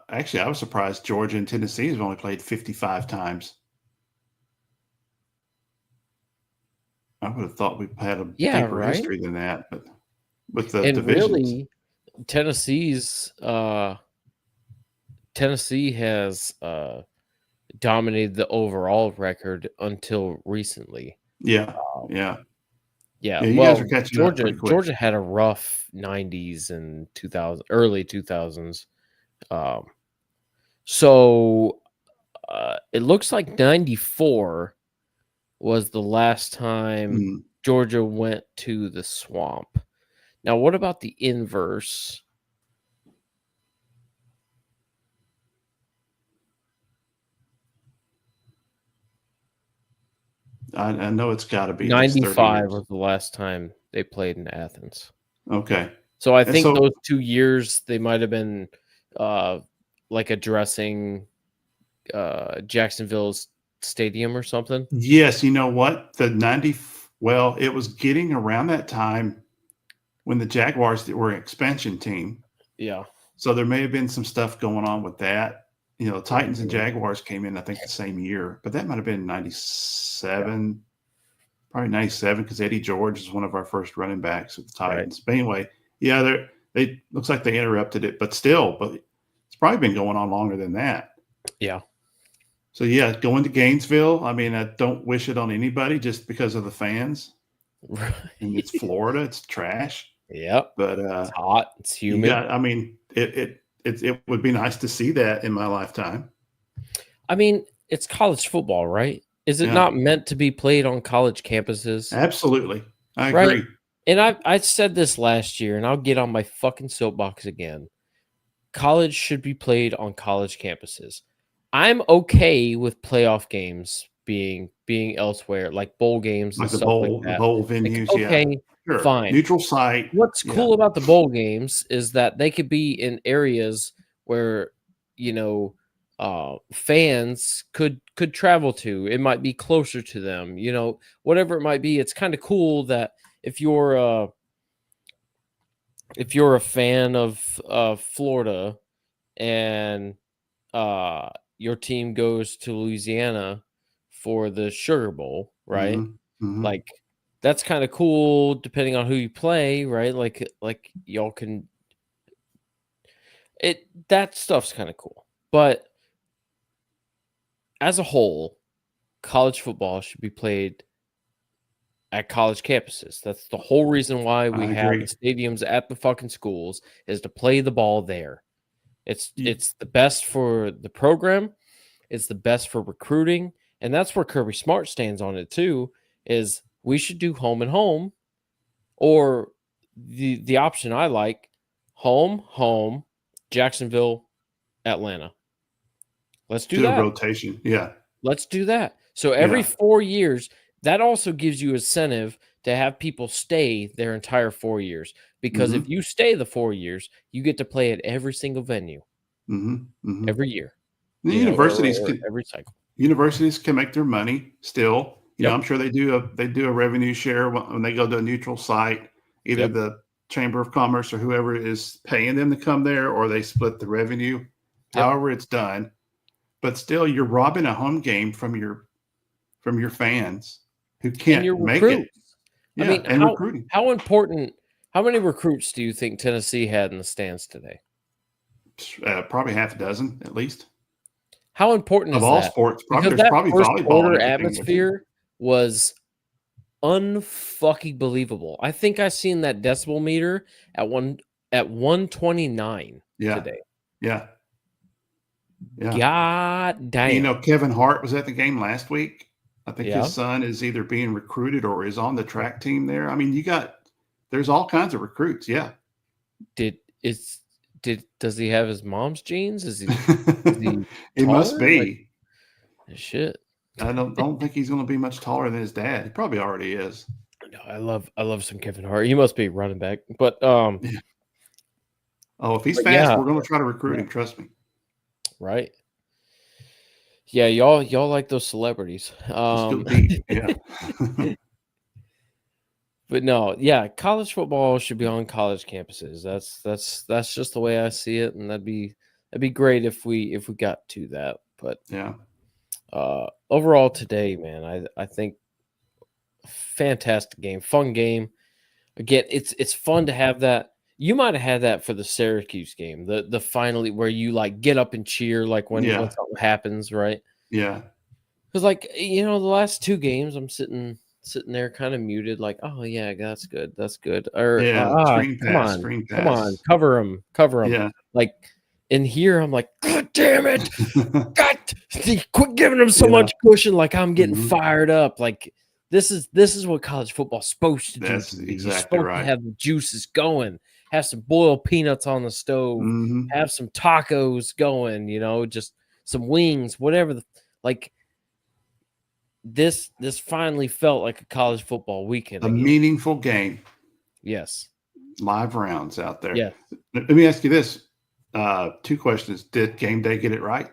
actually, I was surprised Georgia and Tennessee have only played 55 times. I would have thought we had a deeper history than that, but with the divisions. Really, Tennessee has dominated the overall record until recently. Yeah, Um, yeah, yeah, yeah. You guys are well, catching up Georgia pretty quick. Georgia had a rough 90s and 2000 early 2000s. Um, so it looks like 94 was the last time Mm. Georgia went to the Swamp. Now, what about the inverse? I know it's got to be at least 30 95 years. was the last time they played in Athens. Okay, So I and think so those 2 years they might have been uh like addressing Jacksonville's stadium or something. yes, you know what? The 90, well, it was getting around that time when the Jaguars were an expansion team. Yeah. So there may have been some stuff going on with that. The Titans and Mhm. Jaguars came in, I think, the same year, but that might have been Yeah, 97, probably 97, because Eddie George is one of our first running backs with the right. Titans. But anyway, yeah, they looks like they interrupted it, but still, but it's probably been going on longer than that. Yeah. So yeah, going to Gainesville. I mean, I don't wish it on anybody just because of the fans. And Right. it's Florida, it's trash. Yep. But It's hot, it's you humid. got. I mean, it would be nice to see that in my lifetime. I mean, it's college football, right? Is it Yeah, not meant to be played on college campuses? absolutely. I Right? agree. And I said this last year and I'll get on my fucking soapbox again. College should be played on college campuses. I'm okay with playoff games being elsewhere, like bowl games and Like stuff like the that. bowl Like, venues. Yeah, okay, sure. fine. Neutral site. What's Yeah. cool about the bowl games is that they could be in areas where, you know, fans could travel to. It might be closer to them, whatever it might be. It's kind of cool that if you're a fan of Florida and your team goes to Louisiana for the Sugar Bowl, right? Hmm. Hmm. Like that's kind of cool depending on who you play, right? Like y'all can that stuff's kind of cool. But as a whole, college football should be played at college campuses. That's the whole reason why we I have agree. the stadiums at the fucking schools is to play the ball there. It's You it's the best for the program. It's the best for recruiting, and that's where Kirby Smart stands on it too. Is we should do home and home, or the option I like, home, Jacksonville, Atlanta. Let's do do a that. rotation. Yeah. Let's do that. So every Yeah. 4 years, that also gives you incentive to have people stay their entire 4 years. Because if Hmm. you stay the 4 years, you get to play at every single venue Hmm. Hmm. every year, The or every cycle. universities can make their money still. I'm Yep. sure they do a revenue share when they go to a neutral site, either Yep. the Chamber of Commerce or whoever is paying them to come there, or they split the revenue. Yep. However, it's done. But still, you're robbing a home game from your fans who And can't your make it. recruits. I Yeah, mean, and recruiting. how many recruits do you think Tennessee had in the stands today? Probably half a dozen at least How important of is all that? sports. Because There's that probably first volleyball and quarter everything there too. atmosphere was unfucking believable. I think I seen that decibel meter at 129 Yeah, today. yeah, yeah. God And, damn. Kevin Hart was at the game last week. I think his Yeah. son is either being recruited or is on the track team there. I mean, there's all kinds of recruits. Yeah. Did is does he have his mom's genes? Is he He must taller? Like be. shit. I don't think he's going to be much taller than his dad. He probably already is. No, I love some Kevin Hart. He must be running back. But Yeah. Oh, if he's but fast, yeah, we're going to try to recruit yeah, him. Trust me. right. Yeah, y'all like those celebrities. Let's go deep. Yeah. But no, yeah, college football should be on college campuses. That's just the way I see it, and that'd be great if we got to that. But Yeah. overall today, man, I think fantastic game, fun game. Again, it's fun to have that. You might have had that for the Syracuse game, the finally where you like get up and cheer like when Yeah. something happens, right? Yeah. Because, like, the last two games, I'm sitting there kind of muted, like, oh yeah, that's good, or Yeah. come on, Screen pass. cover him, Yeah. like. And here I'm like, God damn it, God, quit giving him so Yeah. much cushion. Like, I'm getting Mhm. fired up. Like, this is what college football's supposed to do That's to me. You're exactly supposed to right. have the juices going, have some boiled peanuts on the stove, Mhm. have some tacos going, just some wings, whatever. Like, this finally felt like a college football weekend A again. meaningful game. Yes. Live rounds out there. Yes. Let me ask you this. Two questions. Did game day get it right?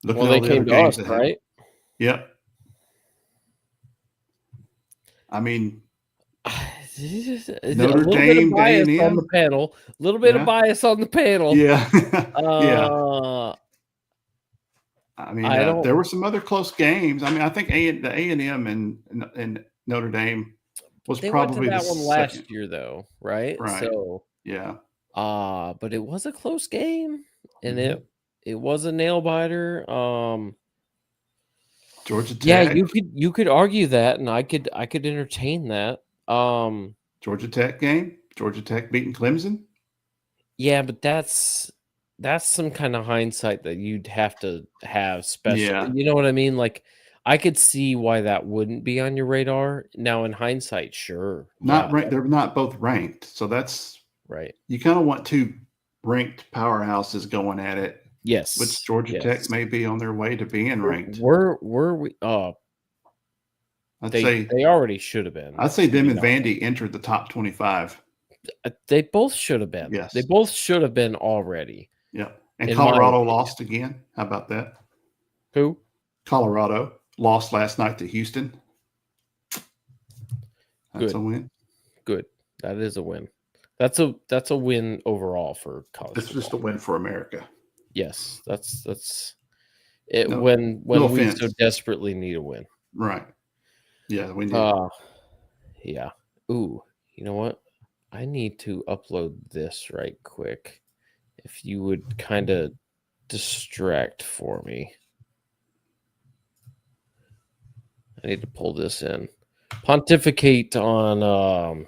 Looking Well, at all they the other came to games us, that happened. right? Yep. I mean, A Notre little bit of Dame to bias on the A&M. panel. A little bit of Yeah. bias on the panel. Yeah. Yeah. Uh, I mean, I don't. there were some other close games. I mean, I think the A&M and Notre Dame was They went to probably the that one second. last year, though, right? Right. So, Yeah. but it was a close game, and Mhm. it was a nail biter. Georgia Yeah, Tech. you could argue that, and I could entertain that. Georgia Tech game. Georgia Tech beating Clemson. Yeah, but that's some kind of hindsight that you'd have to have special. Yeah. You know what I mean? Like, I could see why that wouldn't be on your radar. Now, in hindsight, sure. Yeah, Not ranked. They're not both ranked. So that's, right. you kind of want two ranked powerhouses going at it, which Yes. Georgia Tech Yes. may be on their way to being ranked. Were we I'd they say already should have been, I'd say to them be and honest. Vandy entered the top 25. They both should have been. They Yes. both should have been already, Yeah. And in my Colorado opinion. lost again. How about that? Who? Colorado lost last night to Houston. That's a Good. win. Good. That is a win. That's a win overall for college It's just a football. win for America. Yes, that's it. No, When no we so offense. desperately need a win. Right. Yeah, we did. Uh yeah. Ooh, you know what? I need to upload this right quick. If you would kind of distract for me. I need to pull this in. Pontificate on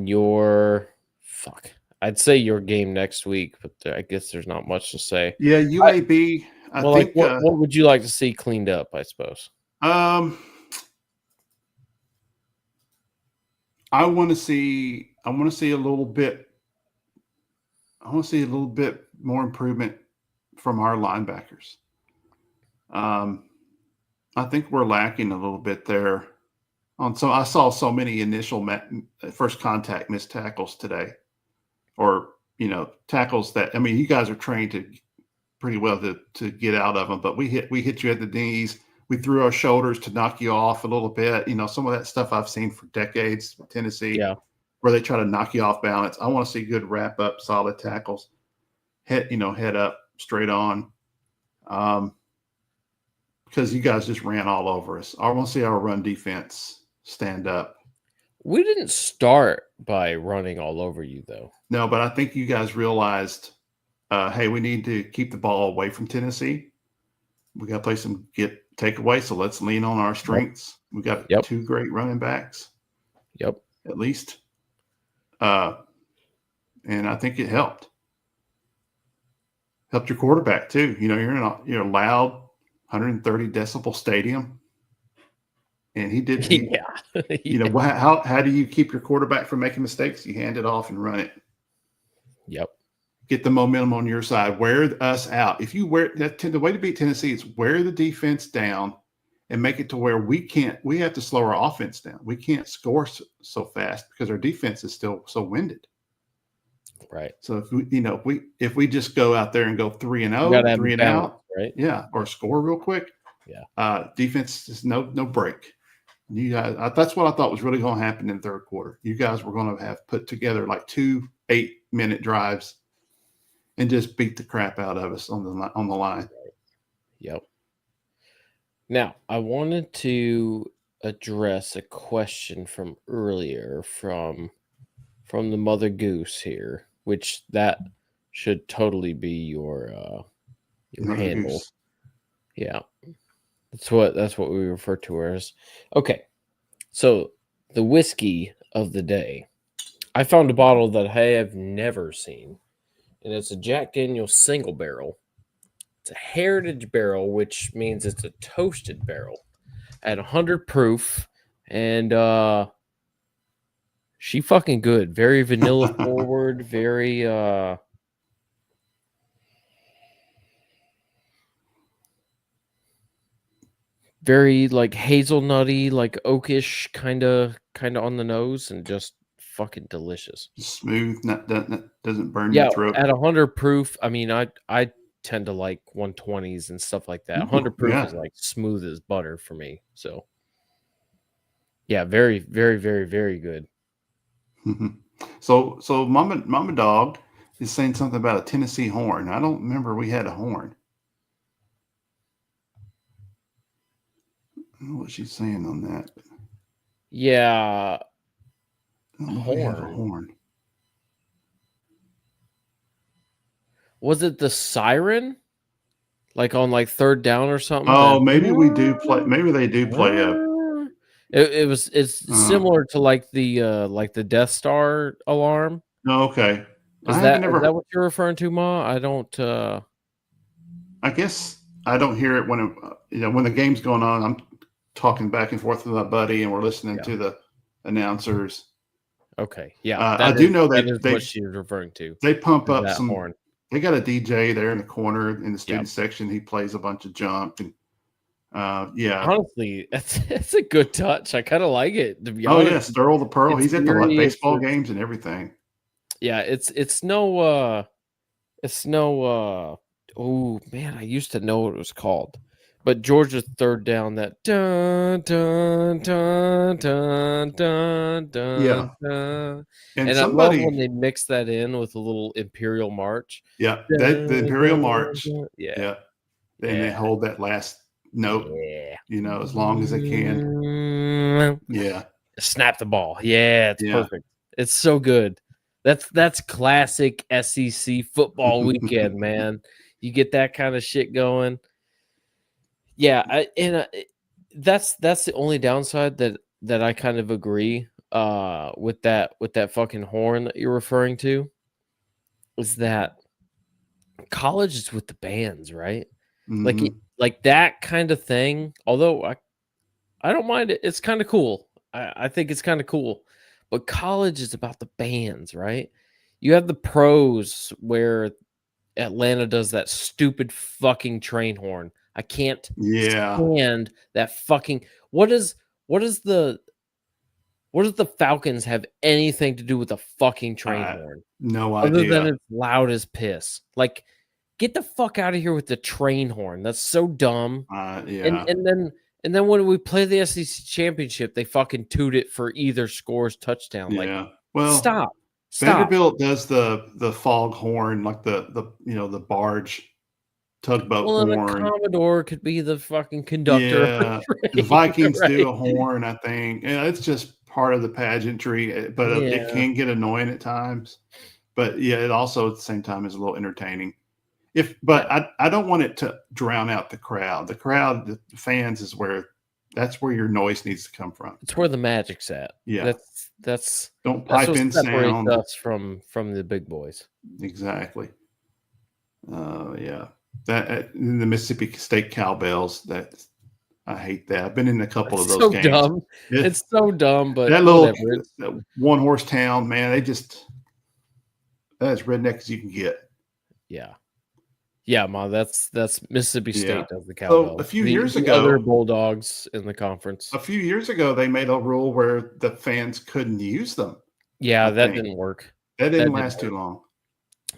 your fuck. I'd say your game next week, but I guess there's not much to say. Yeah, UAB. I Well, like, think. what would you like to see cleaned up? I suppose. Um, I want to see. I want to see a little bit. I want to see a little bit more improvement from our linebackers. Um, I think we're lacking a little bit there. I saw so many initial first contact missed tackles today, or tackles that, I mean, you guys are trained to pretty well to get out of them, but we hit you at the knees. We threw our shoulders to knock you off a little bit. Some of that stuff I've seen for decades with Tennessee, Yeah. where they try to knock you off balance. I want to see good wrap up, solid tackles, head up, straight on. Because you guys just ran all over us. I want to see our run defense stand up. We didn't start by running all over you, though. No, but I think you guys realized, hey, we need to keep the ball away from Tennessee. We got to play some takeaway, so let's lean on our strengths. We got two great running backs. Yep. At least. And I think it helped. Helped your quarterback too. You're in a loud 130 decibel stadium. And he did. Yeah. How do you keep your quarterback from making mistakes? You hand it off and run it. Yep. Get the momentum on your side. Wear us out. If you the way to beat Tennessee is wear the defense down and make it to where we have to slow our offense down. We can't score so fast because our defense is still so winded. Right. So if we just go out there and go 3-0, 3 and out, right? Yeah, or score real quick. Yeah. Defense is no break. You guys, that's what I thought was really going to happen in the third quarter. You guys were going to have put together like 2 8-minute drives and just beat the crap out of us on the line. Yep. Now, I wanted to address a question from earlier from the Mother Goose here, which that should totally be your Mother handle. Goose. Yeah. That's what we refer to her as. Okay. So the whiskey of the day. I found a bottle that I have never seen. And it's a Jack Daniel's single barrel. It's a heritage barrel, which means it's a toasted barrel at 100 proof. And she fucking good. Very vanilla forward, very like hazelnutty, like oakish kind of on the nose, and just fucking delicious. Smooth, doesn't burn your Yeah, throat. at 100 proof, I mean, I tend to like 120s and stuff like that. 100 proof Yeah. is like smooth as butter for me. So yeah, very, very, very, very good. So Mama Dog is saying something about a Tennessee horn. I don't remember we had a horn. I don't know what she's saying on that. Yeah, I don't know if we have a horn. horn. Was it the siren? Like on like third down or something? Oh, maybe we do play. Maybe they do play a. It's similar to like the Death Star alarm. No, okay. Is I haven't that never. what you're referring to, Ma? I don't I guess I don't hear it when when the game's going on. I'm talking back and forth with my buddy, and we're listening to the announcers. Okay, yeah, I do know that what she's referring to. They pump up that some horn. They got a DJ there in the corner in the student section. He plays a bunch of junk and yeah. Honestly, it's a good touch. I kind of like it, to be honest. Oh yes, Earl the Pearl. He's at the baseball games and everything. Yeah, it's no oh man, I used to know what it was called. But Georgia's third down, that dun dun dun dun dun dun. Yeah. Dun. And I love when they mix that in with a little Imperial March. Yeah, the Imperial March. Dun. Yeah. And they hold that last note, as long as they can. Yeah. Snap the ball. Yeah, it's perfect. It's so good. That's classic SEC football weekend, man. You get that kind of shit going. Yeah, that's the only downside that I kind of agree with that fucking horn that you're referring to, is that college is with the bands, right? Mm-hmm. Like that kind of thing. Although I don't mind it. It's kind of cool. I think it's kind of cool. But college is about the bands, right? You have the pros where Atlanta does that stupid fucking train horn. I can't stand that fucking. What does the Falcons have anything to do with the fucking train horn? No idea. Other than it's loud as piss. Like, get the fuck out of here with the train horn. That's so dumb. Yeah. And then when we play the SEC championship, they fucking toot it for either scores touchdown. Yeah. Like, well, stop. Vanderbilt does the fog horn, like the barge tugboat horn. The Commodore could be the fucking conductor. Yeah. The Vikings do a horn, I think. It's just part of the pageantry, but it can get annoying at times. But yeah, it also at the same time is a little entertaining. I don't want it to drown out the crowd. The fans that's where your noise needs to come from. It's where the magic's at. Yeah. That's don't pipe in sound. Us from the big boys. Exactly. Yeah. That the Mississippi State cowbells, I hate that. I've been in a couple of those games. Dumb. It's so dumb, but that little one horse town, man, that's as redneck as you can get. Yeah. Yeah, Ma, that's Mississippi State does the cowbell. So a few years ago, other Bulldogs in the conference. A few years ago, they made a rule where the fans couldn't use them. Yeah, that didn't work. That didn't last too long.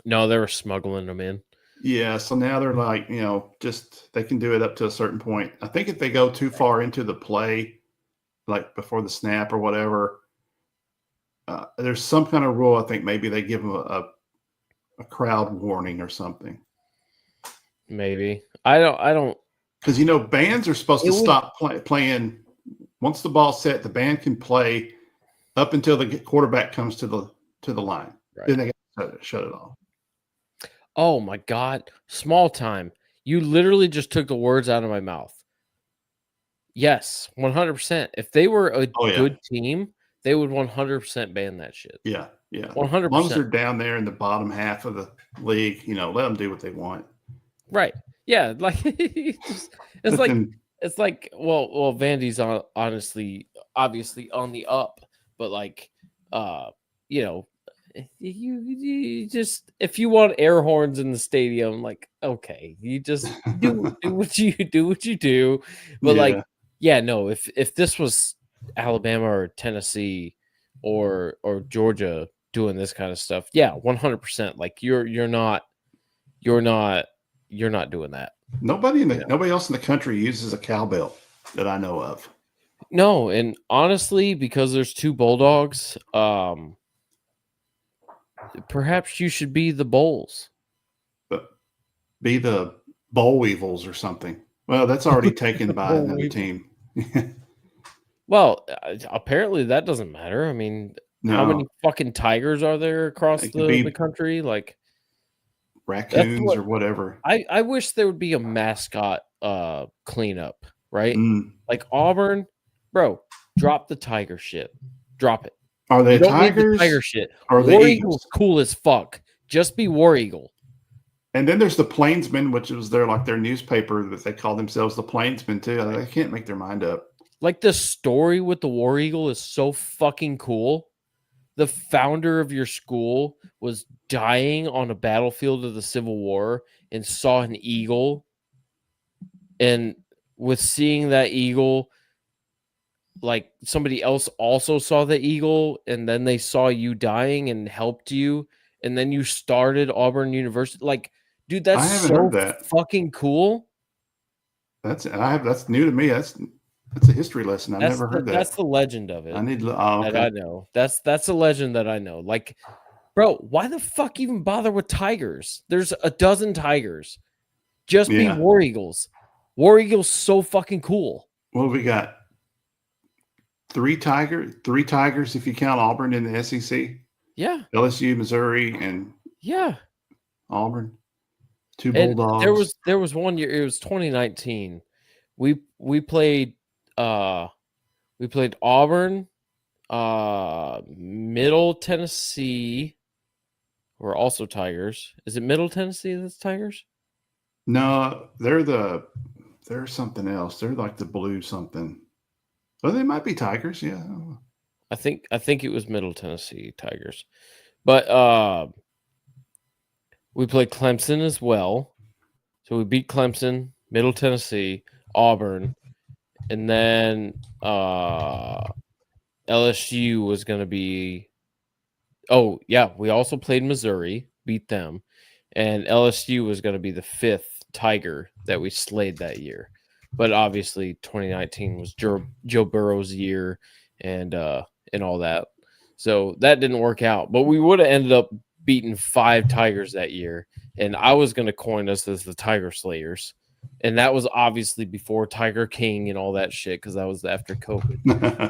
No, they were smuggling them in. Yeah, so now they're like, just they can do it up to a certain point. I think if they go too far into the play, like before the snap or whatever, there's some kind of rule. I think maybe they give them a crowd warning or something. Maybe I don't because bands are supposed to stop playing once the ball's set. The band can play up until the quarterback comes to the line. Right. Then they got to shut it off. Oh my God. Small time. You literally just took the words out of my mouth. Yes, 100%. If they were a Oh yeah, good team, they would 100% ban that shit. yeah, yeah. As long as 100%. they're down there in the bottom half of the league, let them do what they want. Right. Yeah, like just it's But like then, Vandy's honestly obviously on the up, but like uh you know, you just if you want air horns in the stadium, like okay, you just do what you do. But like yeah, yeah, no, if this was Alabama or Tennessee or Georgia doing this kind of stuff, yeah, 100%. Like you're not you're not doing that. nobody else in the country uses a cowbell that I know of. No, and honestly, because there's two bulldogs, perhaps you should be the bulls. But be the boll weevils or something. Well, that's already taken by Bull another weevil. team. Well, apparently that doesn't matter. I mean, how many No, fucking tigers are there across it could the be country? Like that's raccoons what or whatever. I wish there would be a mascot cleanup, right? Mm. Like Auburn, bro, drop the tiger shit. Drop it. Are You they don't need the tigers tiger shit. or the War Eagle's Eagles? cool as fuck. Just be War Eagle. And then there's the Plainsmen, which was their newspaper that they call themselves the Plainsmen too. Right. They can't make their mind up. Like the story with the War Eagle is so fucking cool. The founder of your school was dying on a battlefield of the Civil War and saw an eagle. And with seeing that eagle, like somebody else also saw the eagle, and then they saw you dying and helped you, and then you started Auburn University. Like, dude, that's I haven't heard so that. fucking cool. That's new to me. That's a history lesson. I've never heard that. That's the legend of I it need to. that Okay. I know. That's a legend that I know. Like, bro, why the fuck even bother with tigers? There's a dozen tigers. Just be Yeah. War Eagles. War Eagles so fucking cool. Well, we got three tigers if you count Auburn in the SEC. Yeah. LSU, Missouri, and Yeah. Auburn. Two And Bulldogs. there was one year, it was 2019. We played Auburn, Middle Tennessee were also Tigers. Is it Middle Tennessee that's Tigers? No, they're something else. They're like the blue something. Oh, they might be Tigers. Yeah. I think it was Middle Tennessee Tigers. But we played Clemson as well. So we beat Clemson, Middle Tennessee, Auburn, and then LSU was going to be. Oh yeah, we also played Missouri, beat them, and LSU was going to be the fifth Tiger that we slayed that year. But obviously, 2019 was Joe Burrow's year, and all that, so that didn't work out. But we would have ended up beating 5 Tigers that year, and I was going to coin us as the Tiger Slayers. And that was obviously before Tiger King and all that shit because that was after COVID.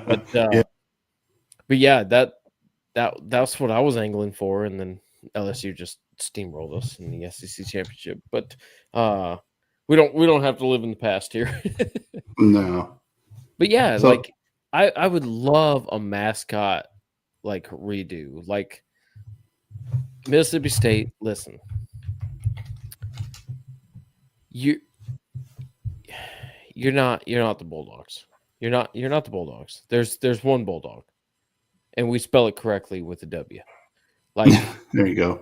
But Yeah. but yeah, that's what I was angling for, and then LSU just steamrolled us in the SEC championship. But we don't have to live in the past here. No. But yeah, So like I would love a mascot like redo. Like Mississippi State, listen. You're not the Bulldogs. You're not the Bulldogs. There's one Bulldog. And we spell it correctly with a W. Like there you go.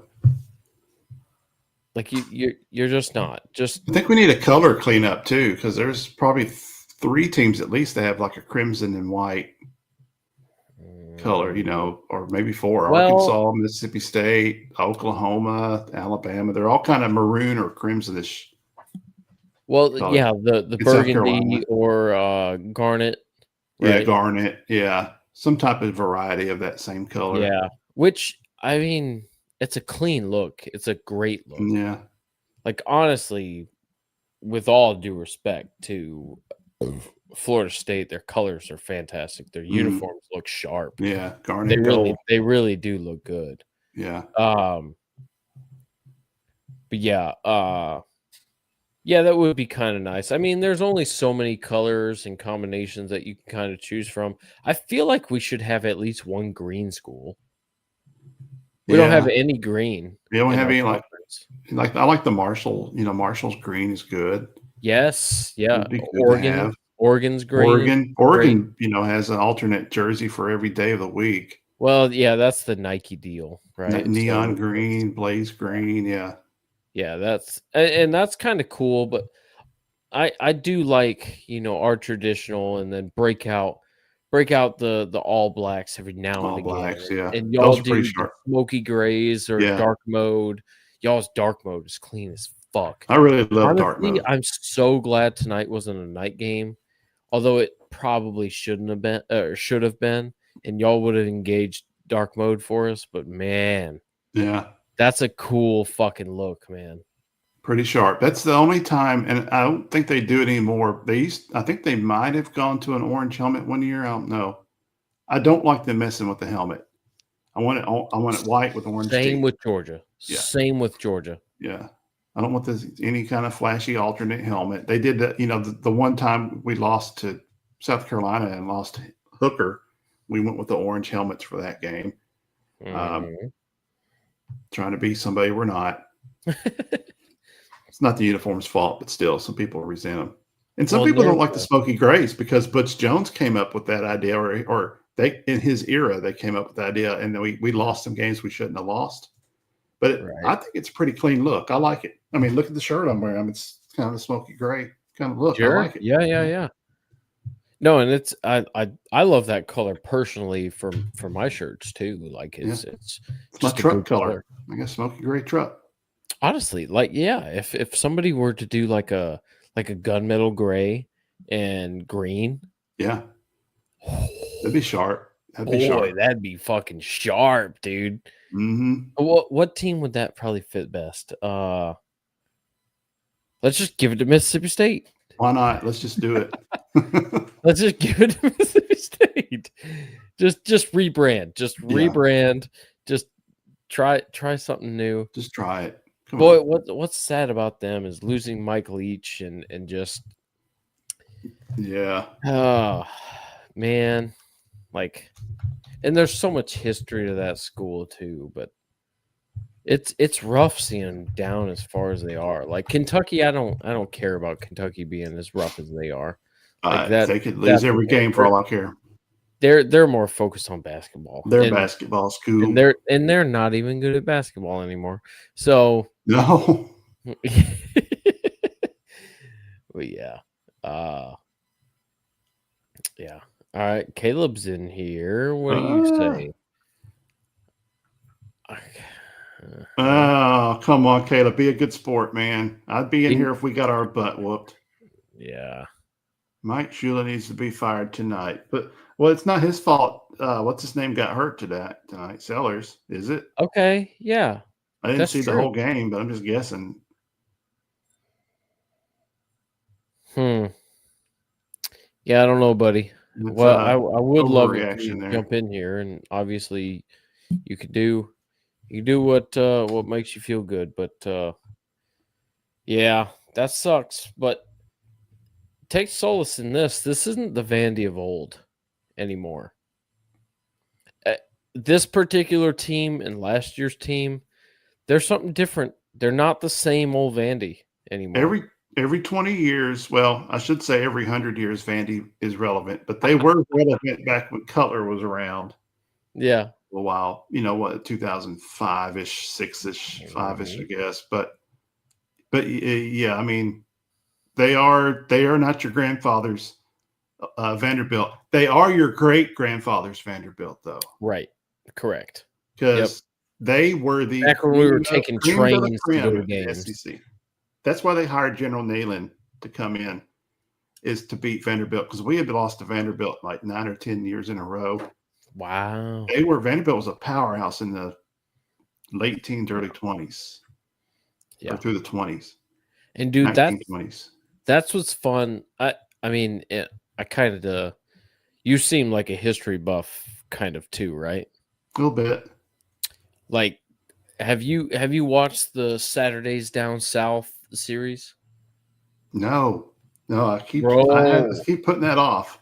like you're just not. Just I think we need a color cleanup too, because there's probably 3 teams at least that have like a crimson and white color, or maybe 4. well, Arkansas, Mississippi State, Oklahoma, Alabama. They're all kind of maroon or crimsonish. Color. yeah, the burgundy or garnet, Yeah, right? garnet. Yeah. Some type of variety of that same color. Yeah. Which I mean, it's a clean look. It's a great look. Yeah. Like honestly, with all due respect to Florida State, their colors are fantastic. Their uniforms look sharp. Yeah, garnet They really do look good. Yeah. But yeah, that would be kind of nice. I mean, there's only so many colors and combinations that you can kind of choose from. I feel like we should have at least one green school. We don't have Yeah. any green We don't in have our any conference. I like the Marshall. Marshall's green is good. Yes, yeah. It'd be good to have. Oregon's green is great. Oregon, has an alternate jersey for every day of the week. Well, yeah, that's the Nike deal, right? Neon So green, blaze green, yeah. yeah, and that's kind of cool, but I do like, our traditional and then break out the all blacks every now and All again. blacks, yeah. And y'all Those are pretty do the sharp. smoky grays or Yeah. dark mode. Y'all's dark mode is clean as fuck. I really love dark Honestly, mode. I'm so glad tonight wasn't a night game, although it probably shouldn't have been or should have been, and y'all would have engaged dark mode for us. But man, Yeah. that's a cool fucking look, man. Pretty sharp. That's the only time, and I don't think they do it anymore. I think they might have gone to an orange helmet one year. I don't know. I don't like them messing with the helmet. I want it white with orange Same teeth. with Georgia. Yeah. Same with Georgia. Yeah. I don't want any kind of flashy alternate helmet. They did that, the one time we lost to South Carolina and lost Hooker, we went with the orange helmets for that game. Mhm. Trying to be somebody we're not. It's not the uniform's fault, but still, some people resent them. And some Well, people don't there's like the smoky grays because Butch Jones came up with that idea, or they in his era they came up with the idea, and then we lost some games we shouldn't have lost. But right. I think it's a pretty clean look. I like it. I mean, look at the shirt I'm wearing. It's kind of a smoky gray kind of look. I Sure. like it. Yeah. No, and it's I love that color personally for my shirts too. Like Yeah, it's it's my just a good truck color. color. I got smoky gray truck. Honestly, like yeah, if somebody were to do like a gunmetal gray and green, Yeah, that'd be sharp. That'd be boy, sharp. that'd be fucking sharp, dude. Mm-hmm. What team would that probably fit best? Let's just give it to Mississippi State. Why not? Let's just do it. Let's just give it to Mississippi State. Just rebrand. Just Yeah, rebrand. Just try something new. just try it. Come Boy, on. what's sad about them is losing Mike Leach and just Yeah, oh man. Like and there's so much history to that school too, but it's rough seeing them down as far as they are. Like Kentucky, I don't care about Kentucky being as rough as they are. Like they could lose that's every okay. game for all I care. They're more focused on basketball. Their And basketball and school. they're not even good at basketball anymore. So No. but yeah. Uh yeah. All right, Caleb's in here. What do you say? Oh, come on, Caleb. Be a good sport, man. I'd be in In- here if we got our butt whooped. yeah. Mike Shula needs to be fired tonight. But well, it's not his fault. What's his name got hurt tonight? Sellers, is it? Okay, yeah. I didn't That's see the true. whole game, but I'm just guessing. Hmm. Yeah, I don't know, buddy. It's Well, I would love it for you overreaction to there. jump in here, and obviously you could do what makes you feel good, but yeah, that sucks. But take solace in this. This isn't the Vandy of old anymore. This particular team and last year's team, there's something different. They're not the same old Vandy anymore. Every 20 years, well, I should say every 100 years, Vandy is relevant, but they were relevant back when Cutler was around Yeah. a while. You know what, 2005 ish, 6 ish, 5 ish, I guess. But yeah, I mean, they are not your grandfather's Vanderbilt. They are your great grandfather's Vanderbilt, though. Right. Correct. Because they were the Back when we were taking cream de la trains to go creme to of the games. SEC. That's why they hired General Neyland to come in, is to beat Vanderbilt, because we had lost to Vanderbilt like 9 or 10 years in a row. Wow. Vanderbilt was a powerhouse in the late teens, early 20s, or through the 20s. And dude, 1920s. that's what's fun. I mean, I kind of you seem like a history buff kind of too, right? A little bit. Like Have you watched the Saturdays Down South series? No, no, I Bro, keep putting that off.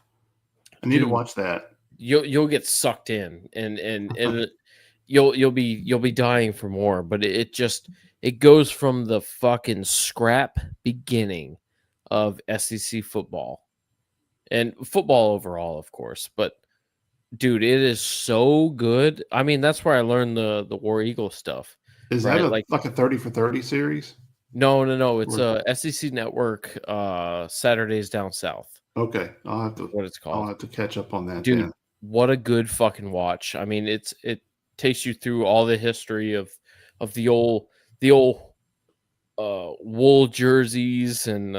I need to dude, watch that. you'll get sucked in, and you'll be dying for more, but it just it goes from the fucking scrap beginning of SEC football and football overall, of course, but dude, it is so good. I mean, that's where I learned the War Eagle stuff, Is that right? a Like, like a 30 for 30 series? no, no, no, it's Or a SEC Network, Saturdays Down South, okay, what it's I'll called. have to catch up on that Dude, then. what a good fucking watch. I mean, it takes you through all the history of the old wool jerseys and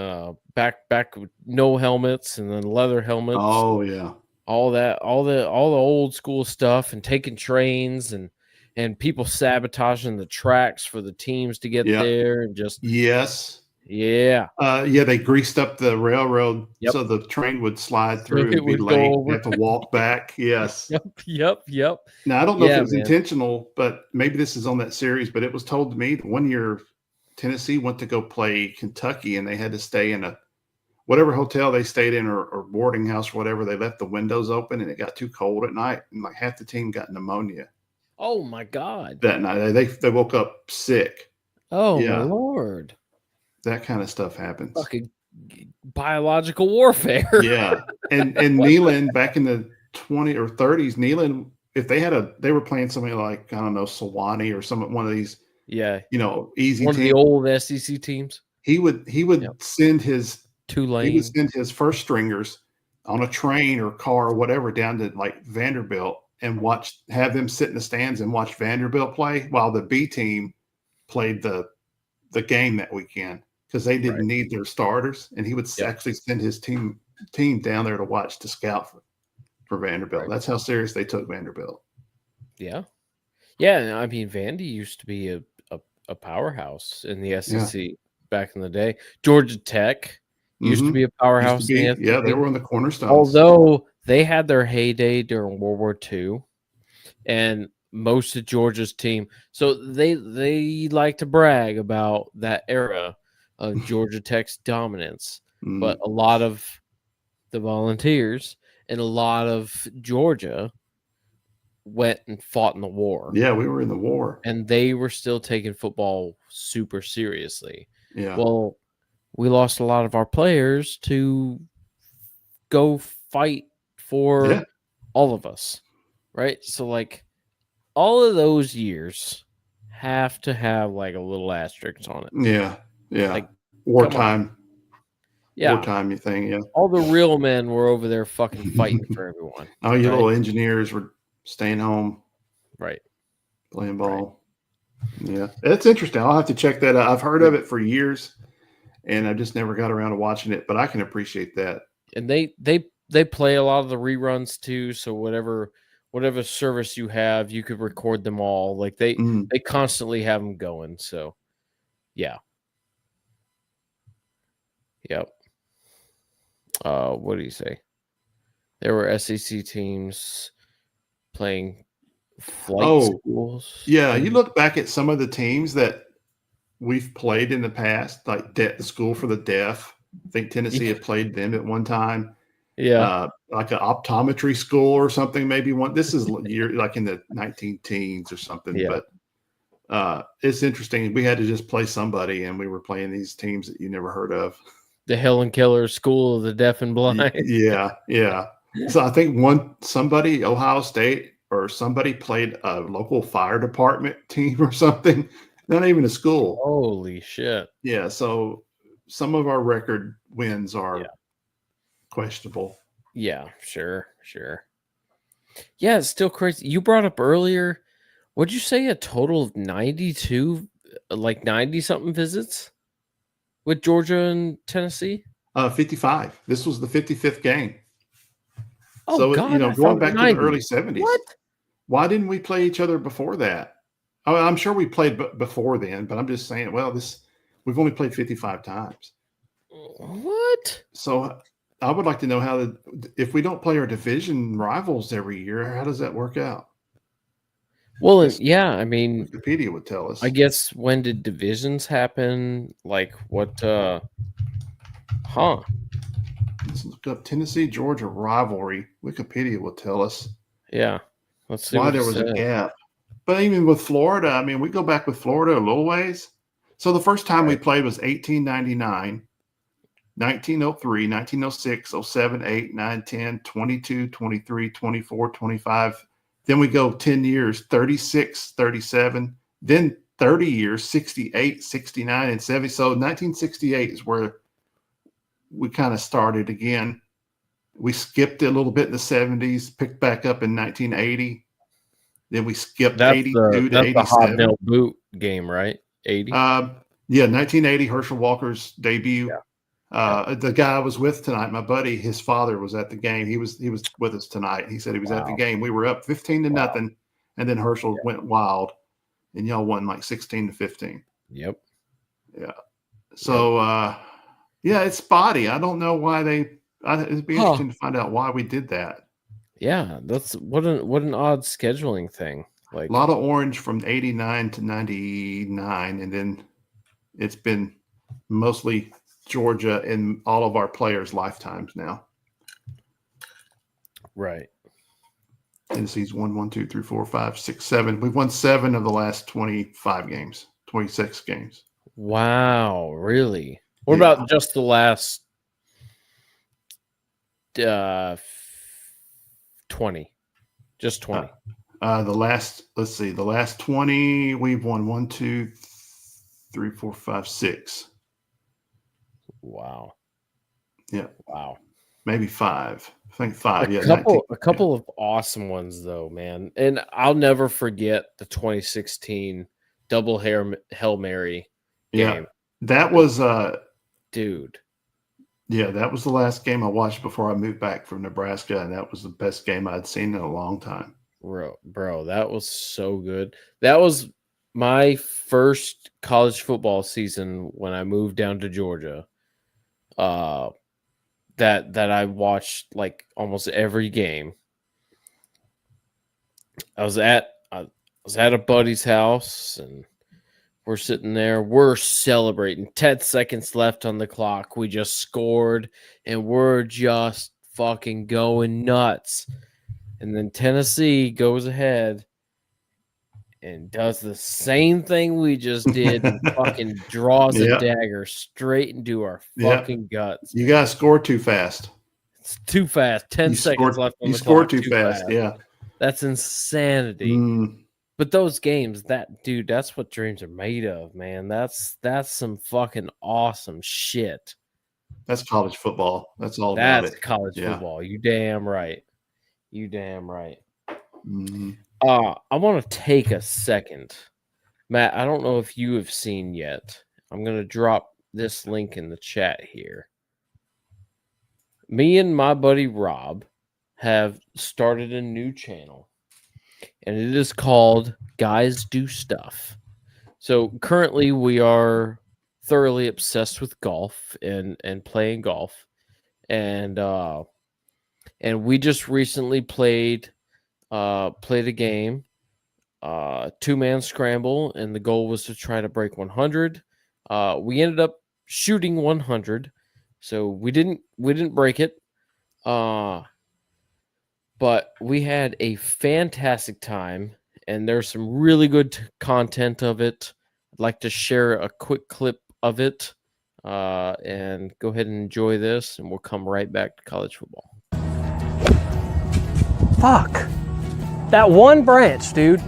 back with no helmets and then leather helmets, Oh yeah, all that, all the old school stuff, and taking trains and people sabotaging the tracks for the teams to get yeah, there, and just yes. yeah. Yeah, they greased up the railroad Yep. so the train would slide So through it and be would go late. You over. have to walk back. Yes. Yep, yep, yep. Now I don't know if it Yeah, was man. intentional, but maybe this is on that series. But it was told to me that one year Tennessee went to go play Kentucky, and they had to stay in a whatever hotel they stayed in or boarding house or whatever. They left the windows open, and it got too cold at night, and like half the team got pneumonia Oh my god. that night. They woke up sick. Oh my Yeah, lord. that kind of stuff happens. Fucking biological warfare. Yeah, and Neyland back in the 20 or 30s, Neyland, if they were playing something like I don't know Sewanee or one of these Yeah. easy One of the teams. old SEC teams. He Yep. would send his Tulane. first stringers on a train or car or whatever down to like Vanderbilt and have them sit in the stands and watch Vanderbilt play while the B team played the game that weekend because they Right. didn't need their starters, and he would Yep. actually send his team down there to watch to scout for Vanderbilt. Right. That's how serious they took Vanderbilt. Yeah. Yeah. And I mean, Vandy used to be a powerhouse in the Yeah. SEC back in the day. Georgia Tech used to Mm-hmm. be a Used to powerhouse in the be. Yeah, they SEC. were one of the cornerstones. Although they had their heyday during World War II, and most of Georgia's team, so they like to brag about that era of Georgia Tech's dominance, but Mm. a lot of the Volunteers and a lot of Georgia went and fought in the war, Yeah, we were in the war. and they were still taking football super seriously. Yeah. Well, we lost a lot of our players to go fight Yeah. for all of us, right? So like all of those years have to have like a little asterisk on it. Yeah. Yeah. Like, come on. Wartime. Yeah. You think, yeah. All the real men were over there fucking fighting for everyone. Oh, you Right. little engineers were staying home Right. playing Right. ball. Yeah. It's interesting. I'll have to check that out. I've heard of it for years and I just never got around to watching it, but I can appreciate that. And they play a lot of the reruns too. So whatever service you have, you could record them all. Like Mm. they constantly have them going. So yeah. Yep. What do you say? There were SEC teams playing flight Oh, schools. yeah. You And look back at some of the teams that we've played in the past, like the School for the Deaf. I think Tennessee had played them at one time. yeah. Like an optometry school or something, maybe one. This is year like in the 19 teens or something, Yeah. but it's interesting. We had to just play somebody, and we were playing these teams that you never heard of. The Helen Keller School of the Deaf and Blind. Yeah, yeah. So I think somebody, Ohio State or somebody played a local fire department team or something. Not even a school. Holy shit. Yeah. So some of our record wins are Yeah. questionable. Yeah, sure. Yeah, it's still crazy. You brought up earlier, what'd you say, a total of 92, like 90 something visits with Georgia and Tennessee? 55. This was the 55th game. Oh So, God, I going thought back to the 90. early 70s. What? Why didn't we play each other before that? I'm sure we played before then, but I'm just saying, we've only played 55 times. What? So I would like to know if we don't play our division rivals every year, how does that work out? Well, and That's yeah, I mean, Wikipedia would tell I us. guess when did divisions happen? Like what? Huh? Let's look up Tennessee Georgia rivalry. Wikipedia will tell us Yeah. Let's see why what it there was a says. gap. But even with Florida, I mean, we go back with Florida a little ways. So the first time we Right. played was 1899, 1903, 1906, 07, 8, 9, 10, 22, 23, 24, 25. Then we go 10 years, 36, 37. Then 30 years, 68, 69, and 70. So 1968 is where we kind of started again. We skipped a little bit in the 70s, picked back up in 1980. Then we skipped That's 82 to the 87. Hobnail boot game, right? 80. Yeah, 1980, Herschel Walker's debut. Yeah. Yep. The guy I was with tonight, my buddy, his father was at the game. He was with us tonight. He said he was at the Wow. game. We were up 15 to Wow. nothing, and then Herschel Yeah. went wild, and y'all won like 16 to 15. Yep. Yeah. So yeah, it's spotty. I don't know why it'd be interesting to find out why we did that. Yeah, that's what an odd scheduling thing. Like A lot of orange from 89 to 99, and then it's been mostly Georgia in all of our players' lifetimes now. right. Tennessee's won 1, 2, 3, 4, 5, 6, 7. We've won 7 of the last 25 games, 26 games. Wow, really? What Yeah. about just the last 20? Just 20. Let's see, the last 20, we've won 1, 2, 3, 4, 5, 6. Wow. Yeah. Wow. Maybe 5. I think 5. A Yeah. couple of awesome ones though, man. And I'll never forget the 2016 double Hail Mary game. Yeah. That was dude. Yeah, that was the last game I watched before I moved back from Nebraska, and that was the best game I'd seen in a long time. Bro, that was so good. That was my first college football season when I moved down to Georgia. That I watched like almost every game. I was at a buddy's house and we're sitting there, we're celebrating. 10 seconds left on the clock. We just scored and we're just fucking going nuts. And then Tennessee goes ahead and does the same thing we just did and fucking draws a dagger straight into our fucking guts. You guys scored too fast. It's too fast. 10 seconds left on the clock. You scored too fast. Yeah. That's insanity. But those games, that's what dreams are made of, man. That's some fucking awesome shit. That's college football. That's all about it. That's college football. You damn right. You damn right. Mm-hmm. I want to take a second. Matt, I don't know if you have seen yet. I'm going to drop this link in the chat here. Me and my buddy Rob have started a new channel, and it is called Guys Do Stuff. So currently we are thoroughly obsessed with golf and playing golf. And we just recently played a game, 2-man scramble, and the goal was to try to break 100. We ended up shooting 100, so we didn't break it. But we had a fantastic time, and there's some really good content of it. I'd like to share a quick clip of it, and go ahead and enjoy this, and we'll come right back to college football. Fuck. That one branch, dude.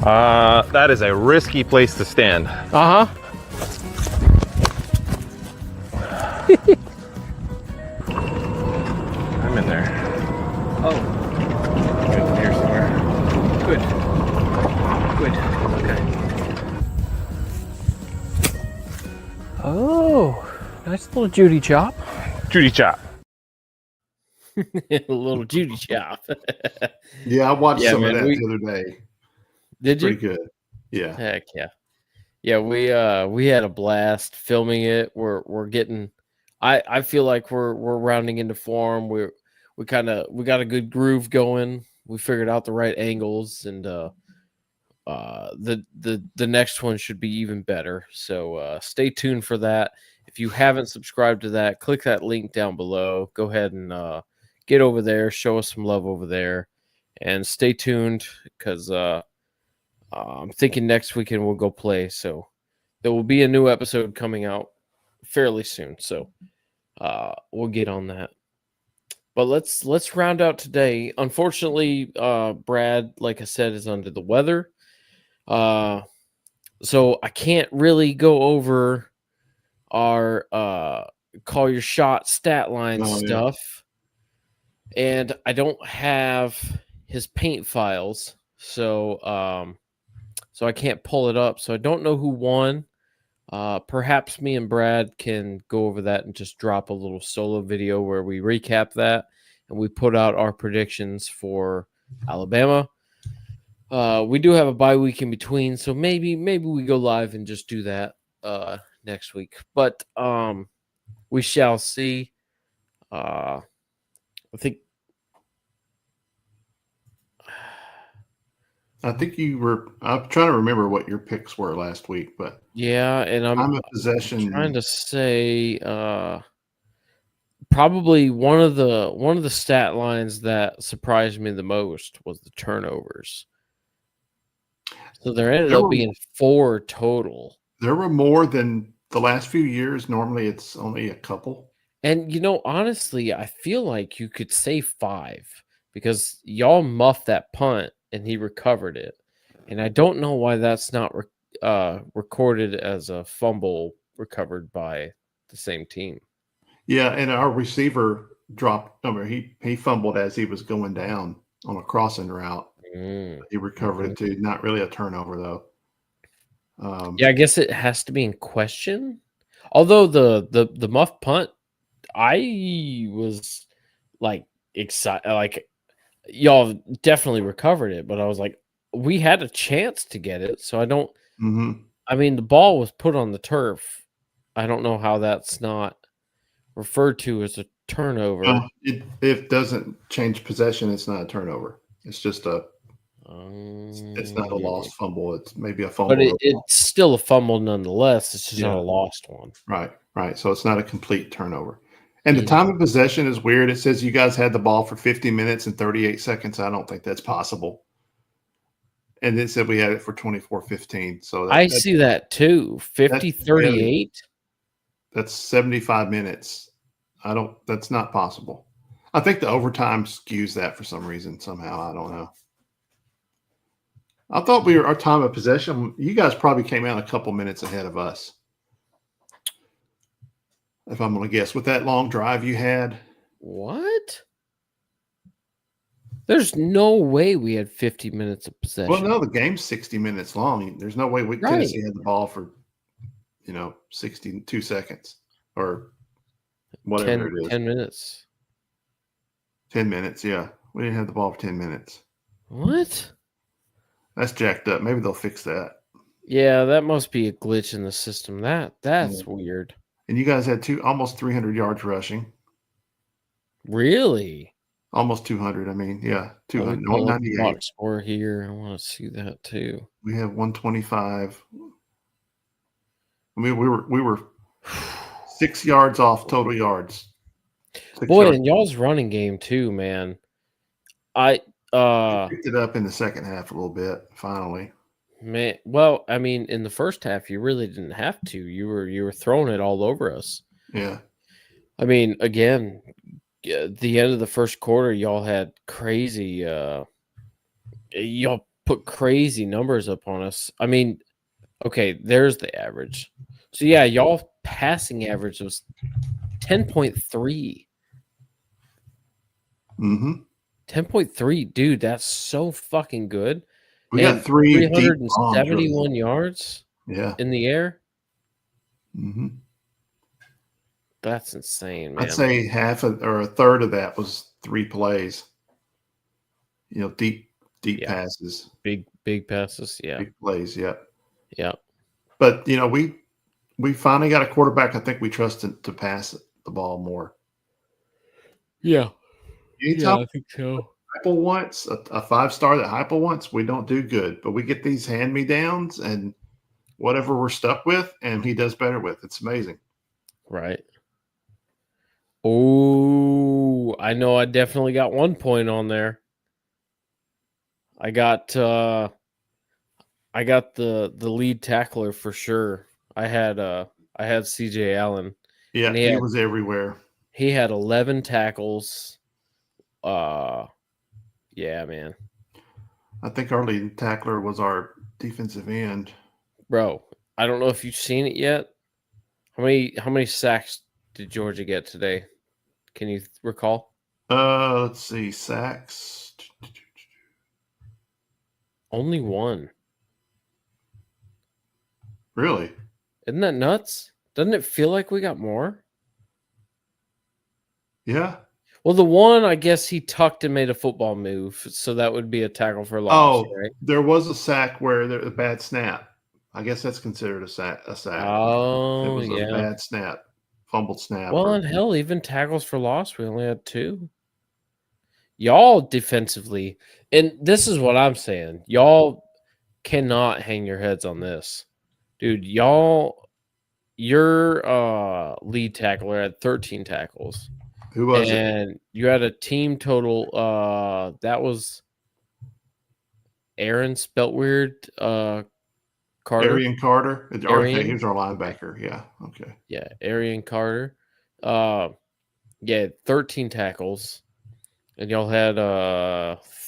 That is a risky place to stand. Uh-huh. I'm in there. Oh. Good, here somewhere. Good. Good. Okay. Oh, nice little Judy chop. Judy chop. A little Judy chop. Yeah, I watched some of that the other day. Did you? Pretty good. Yeah. Heck yeah. Yeah, we had a blast filming it. We're getting I feel like we're rounding into form. we got a good groove going. We figured out the right angles, and the next one should be even better. So stay tuned for that. If you haven't subscribed to that, click that link down below. Go ahead and get over there, show us some love over there, and stay tuned because I'm thinking next weekend we'll go play. So there will be a new episode coming out fairly soon. So we'll get on that. But let's round out today. Unfortunately, Brad, like I said, is under the weather. So I can't really go over our call your shot stat line stuff. And I don't have his paint files. So so I can't pull it up. So I don't know who won. Perhaps me and Brad can go over that and just drop a little solo video where we recap that and we put out our predictions for Alabama. We do have a bye week in between, so maybe we go live and just do that next week. But we shall see. I think you were. I'm trying to remember what your picks were last week, but yeah, and I'm a possession. trying to say probably one of the stat lines that surprised me the most was the turnovers. So there ended up being 4 total. There were more than the last few years. Normally, it's only a couple. And honestly, I feel like you could say 5 because y'all muffed that punt and he recovered it. And I don't know why that's not recorded as a fumble recovered by the same team. Yeah, and our receiver dropped. He fumbled as he was going down on a crossing route. He recovered it too. Not really a turnover though. Yeah, I guess it has to be in question. Although the muff punt, I was like excited. Like y'all definitely recovered it, but I was like, we had a chance to get it, so I don't. I mean, the ball was put on the turf. I don't know how that's not referred to as a turnover. It doesn't change possession. It's not a turnover. It's just a. It's not a lost fumble. It's maybe a fumble. But it's still a fumble nonetheless. It's just not a lost one. Right. So it's not a complete turnover. And the time of possession is weird. It says you guys had the ball for 50 minutes and 38 seconds. I don't think that's possible. And it said we had it for 24-15. So I see that too. 50-38. That's 75 minutes. That's not possible. I think the overtime skews that for some reason somehow. I don't know. I thought our time of possession, you guys probably came out a couple minutes ahead of us. If I'm going to guess, with that long drive you had. What? There's no way we had 50 minutes of possession. Well, no, the game's 60 minutes long. There's no way Tennessee had the ball for, 62 seconds or whatever it is. 10 minutes. 10 minutes, yeah. We didn't have the ball for 10 minutes. What? That's jacked up. Maybe they'll fix that. Yeah, that must be a glitch in the system. That's weird. And you guys had almost 300 yards rushing. Really? Almost 200. I mean, yeah, 200. 198. Box score here. I want to see that too. We have 125. I mean, we were 6 yards off total yards. And y'all's running game too, man. Picked it up in the second half a little bit, finally. Man, well, I mean, in the first half, you really didn't have to. You were throwing it all over us. Yeah. I mean, again, the end of the first quarter, y'all had crazy. Y'all put crazy numbers up on us. I mean, okay, there's the average. So yeah, y'all passing average was 10.3. 10.3, dude, that's so fucking good. We got 371 yards in the air. That's insane, man. I'd say a third of that was 3 plays. Deep passes. Big passes, yeah. Big plays, yeah. Yeah. But, we finally got a quarterback I think we trusted to pass the ball more. Yeah. anytime I think so. Heupel wants a 5-star that Heupel wants, we don't do good. But we get these hand-me-downs and whatever we're stuck with, and he does better with. It's amazing. Right. Oh, I know I definitely got 1 point on there. I got the lead tackler for sure. I had CJ Allen. Yeah, And he was everywhere. he had 11 tackles. Yeah, man. I think our leading tackler was our defensive end. Bro, I don't know if you've seen it yet. How many sacks did Georgia get today? Can you recall? Let's see, sacks. Only 1. Really? Isn't that nuts? Doesn't it feel like we got more? Yeah. Well, the 1, I guess he tucked and made a football move, so that would be a tackle for loss, Oh, right? there was a sack where there a bad snap. I guess that's considered a sack. It Oh, was a yeah. bad snap, fumbled snap. Well, and hell, even tackles for loss, we only had 2. Y'all defensively, and this is what I'm saying. Y'all cannot hang your heads on this. Dude, your lead tackler had 13 tackles. Who was it? And you had a team total that was Aaron spelt weird Carter. Arian Carter. Okay, Arian? here's our linebacker. Yeah. Okay. Yeah, Arian Carter. Yeah, 13 tackles. And y'all had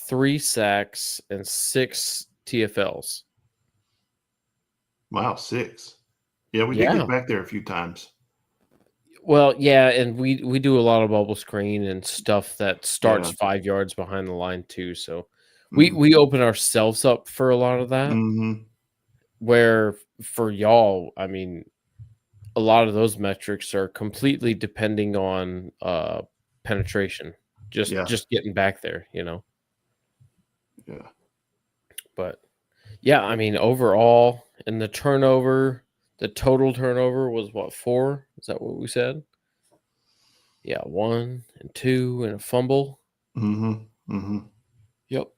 3 sacks and 6 TFLs. Wow, 6. Yeah, we did Yeah. get back there a few times. Well, yeah, and we do a lot of bubble screen and stuff that starts Yeah. 5 yards behind the line too. So Mhm. we open ourselves up for a lot of that. Mhm. Where for y'all, I mean, a lot of those metrics are completely depending on penetration. Yeah. Just getting back there, you know. Yeah. But yeah, I mean, overall, in the total turnover was what, 4? Is that what we said? Yeah, 1 and 2 and a fumble. Mhm. Mhm. Yep.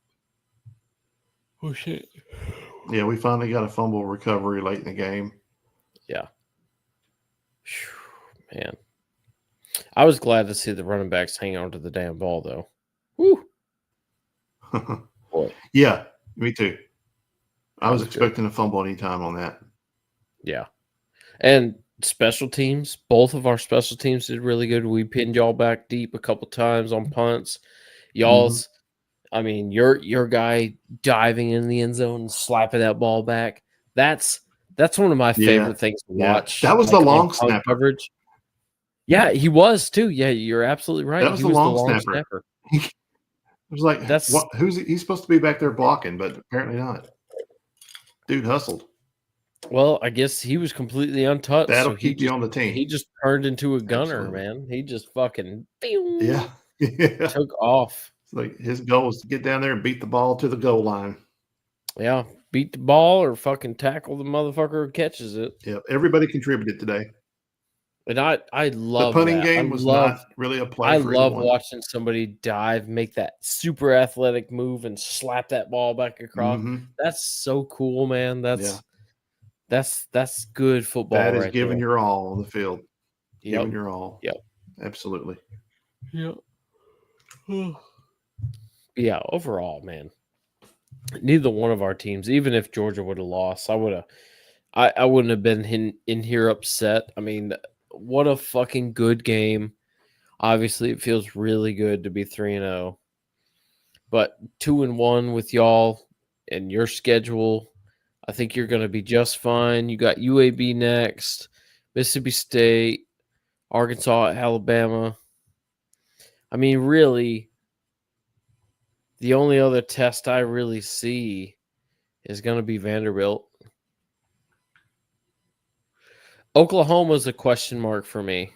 Oh shit. Yeah, we finally got a fumble recovery late in the game. Yeah. Whew, man. I was glad to see the running backs hang on to the damn ball though. Woo. Boy, Yeah, me too. I that was was good. expecting a fumble anytime on that. Yeah. And special teams, both of our special teams did really good. We pinned y'all back deep a couple times on punts. Y'all's, I mean, your guy diving in the end zone and slapping that ball back. That's one of my favorite things to Yeah. watch. That was the like, on long punt snapper. coverage. Yeah, he was too. Yeah, you're absolutely right. That was He the was the long long snapper. snapper. It was like, That's what? He's supposed to be back there blocking, but apparently not. Dude hustled. well, I guess he was completely untouched. That'll So keep you on the team. he just turned into a gunner, Absolutely. man. He just fucking Yeah. Yeah. took off. It's like his goal is to get down there and beat the ball to the goal line. Yeah, beat the ball or fucking tackle the motherfucker who catches it. Yeah. Everybody contributed today. And I The love punting that. game was not really a play I for love anyone. watching somebody dive, make that super athletic move, and slap that ball back across. Mhm. That's so cool, man. Yeah. That's good football That is right giving there. your all on the field. Yep. Giving your all. Yep. Absolutely. Yep. Yeah, overall, man. Neither one of our teams, even if Georgia would have lost, I wouldn't have been in here upset. I mean, what a fucking good game. Obviously, it feels really good to be 3-0. But 2-1 with y'all and your schedule, I think you're going to be just fine. You got UAB next, Mississippi State, Arkansas, Alabama. I mean, really, the only other test I really see is going to be Vanderbilt. Oklahoma's a question mark for me.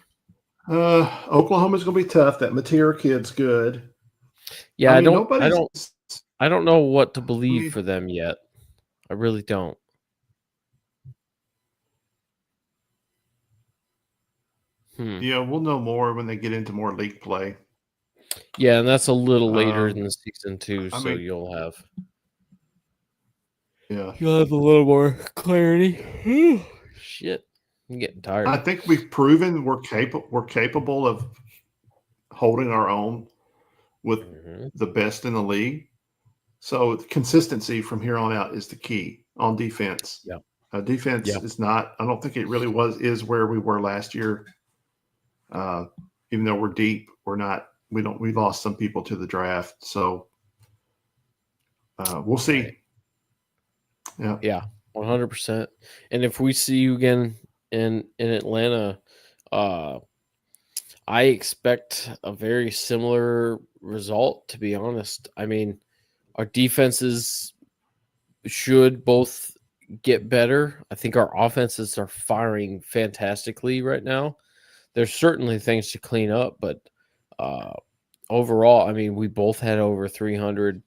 Oklahoma's going to be tough. That Mateer kid's good. Yeah, I mean, I don't know what to believe mean- for them yet. I really don't. Yeah, we'll know more when they get into more league play. Yeah, and that's a little later in the season too, I so mean- you'll have Yeah. a little more clarity. Shit, I'm getting tired. I think we've proven we're capable of holding our own with the best in the league. So consistency from here on out is the key on defense. Yeah. Defense is not. I don't think it really is where we were last year. Even though we're deep, we're not. We lost some people to the draft, so we'll see. Right. Yeah, 100%. And if we see you again in Atlanta, I expect a very similar result. To be honest, I mean, our defenses should both get better. I think our offenses are firing fantastically right now. There's certainly things to clean up, but overall, I mean, we both had over 300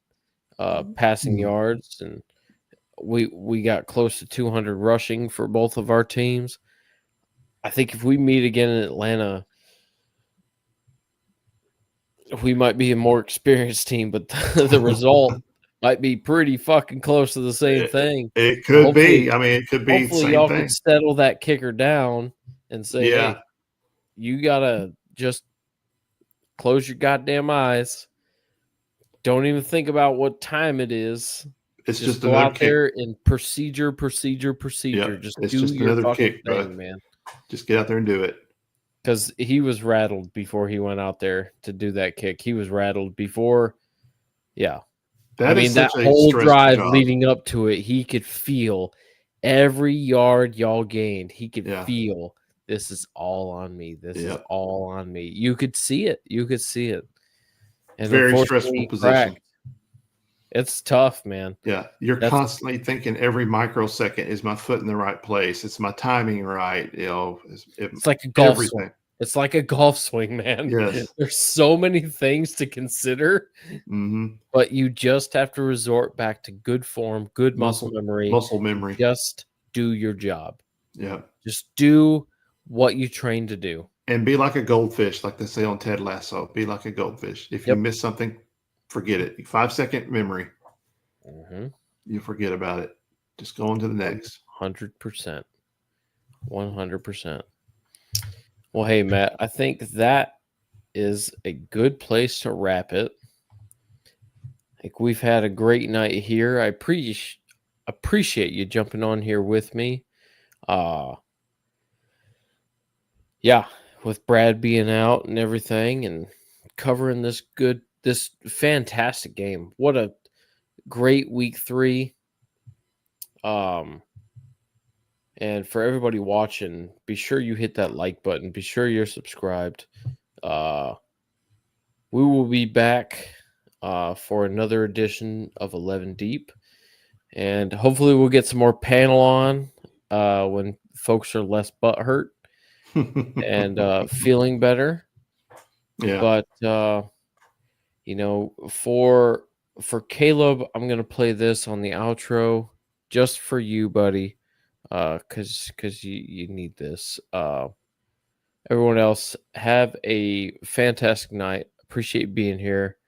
passing yards, and we got close to 200 rushing for both of our teams. I think if we meet again in Atlanta, we might be a more experienced team, but the result might be pretty fucking close to the same thing. It could be. I mean, it could be. Hopefully, same y'all thing. can settle that kicker down and say, "Hey, you gotta just close your goddamn eyes. Don't even think about what time it is. It's just just go another out kick. there and procedure. Yep. Just It's do just your another fucking kick, thing, bro. man." Just get out there and do it. Because he was rattled before he went out there to do that kick. He was rattled before. Yeah. That whole drive leading up to it, he could feel every yard y'all gained. He could feel, this is all on me. This is all on me. You could see it. And very stressful position. It's tough, man. Yeah. You're constantly thinking every microsecond, is my foot in the right place? Is my timing right? It's like a golf swing. It's like a golf swing, man. Yes. There's so many things to consider, but you just have to resort back to good form, good muscle memory. Just do your job. Yeah. Just do what you train to do. And be like a goldfish, like they say on Ted Lasso. Be like a goldfish. If you miss something, forget it. 5-second memory. You forget about it. Just go on to the next. 100%. 100%. Well, hey, Matt, I think that is a good place to wrap it. I think we've had a great night here. I appreciate you jumping on here with me. Yeah, with Brad being out and everything and covering this fantastic game. What a great week 3. And for everybody watching, be sure you hit that like button. Be sure you're subscribed. We will be back for another edition of 11 Deep. And hopefully we'll get some more panel on when folks are less butthurt and feeling better. Yeah. But, for Caleb, I'm going to play this on the outro just for you, buddy. Because you need this. Everyone else, have a fantastic night. Appreciate being here.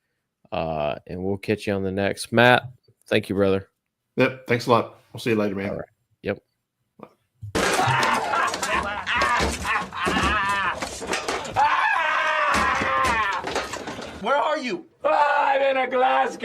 And we'll catch you on the next. Matt, thank you, brother. Yep. Thanks a lot. We'll see you later, man. All right. Yep. Where are you? I'm in a glass case.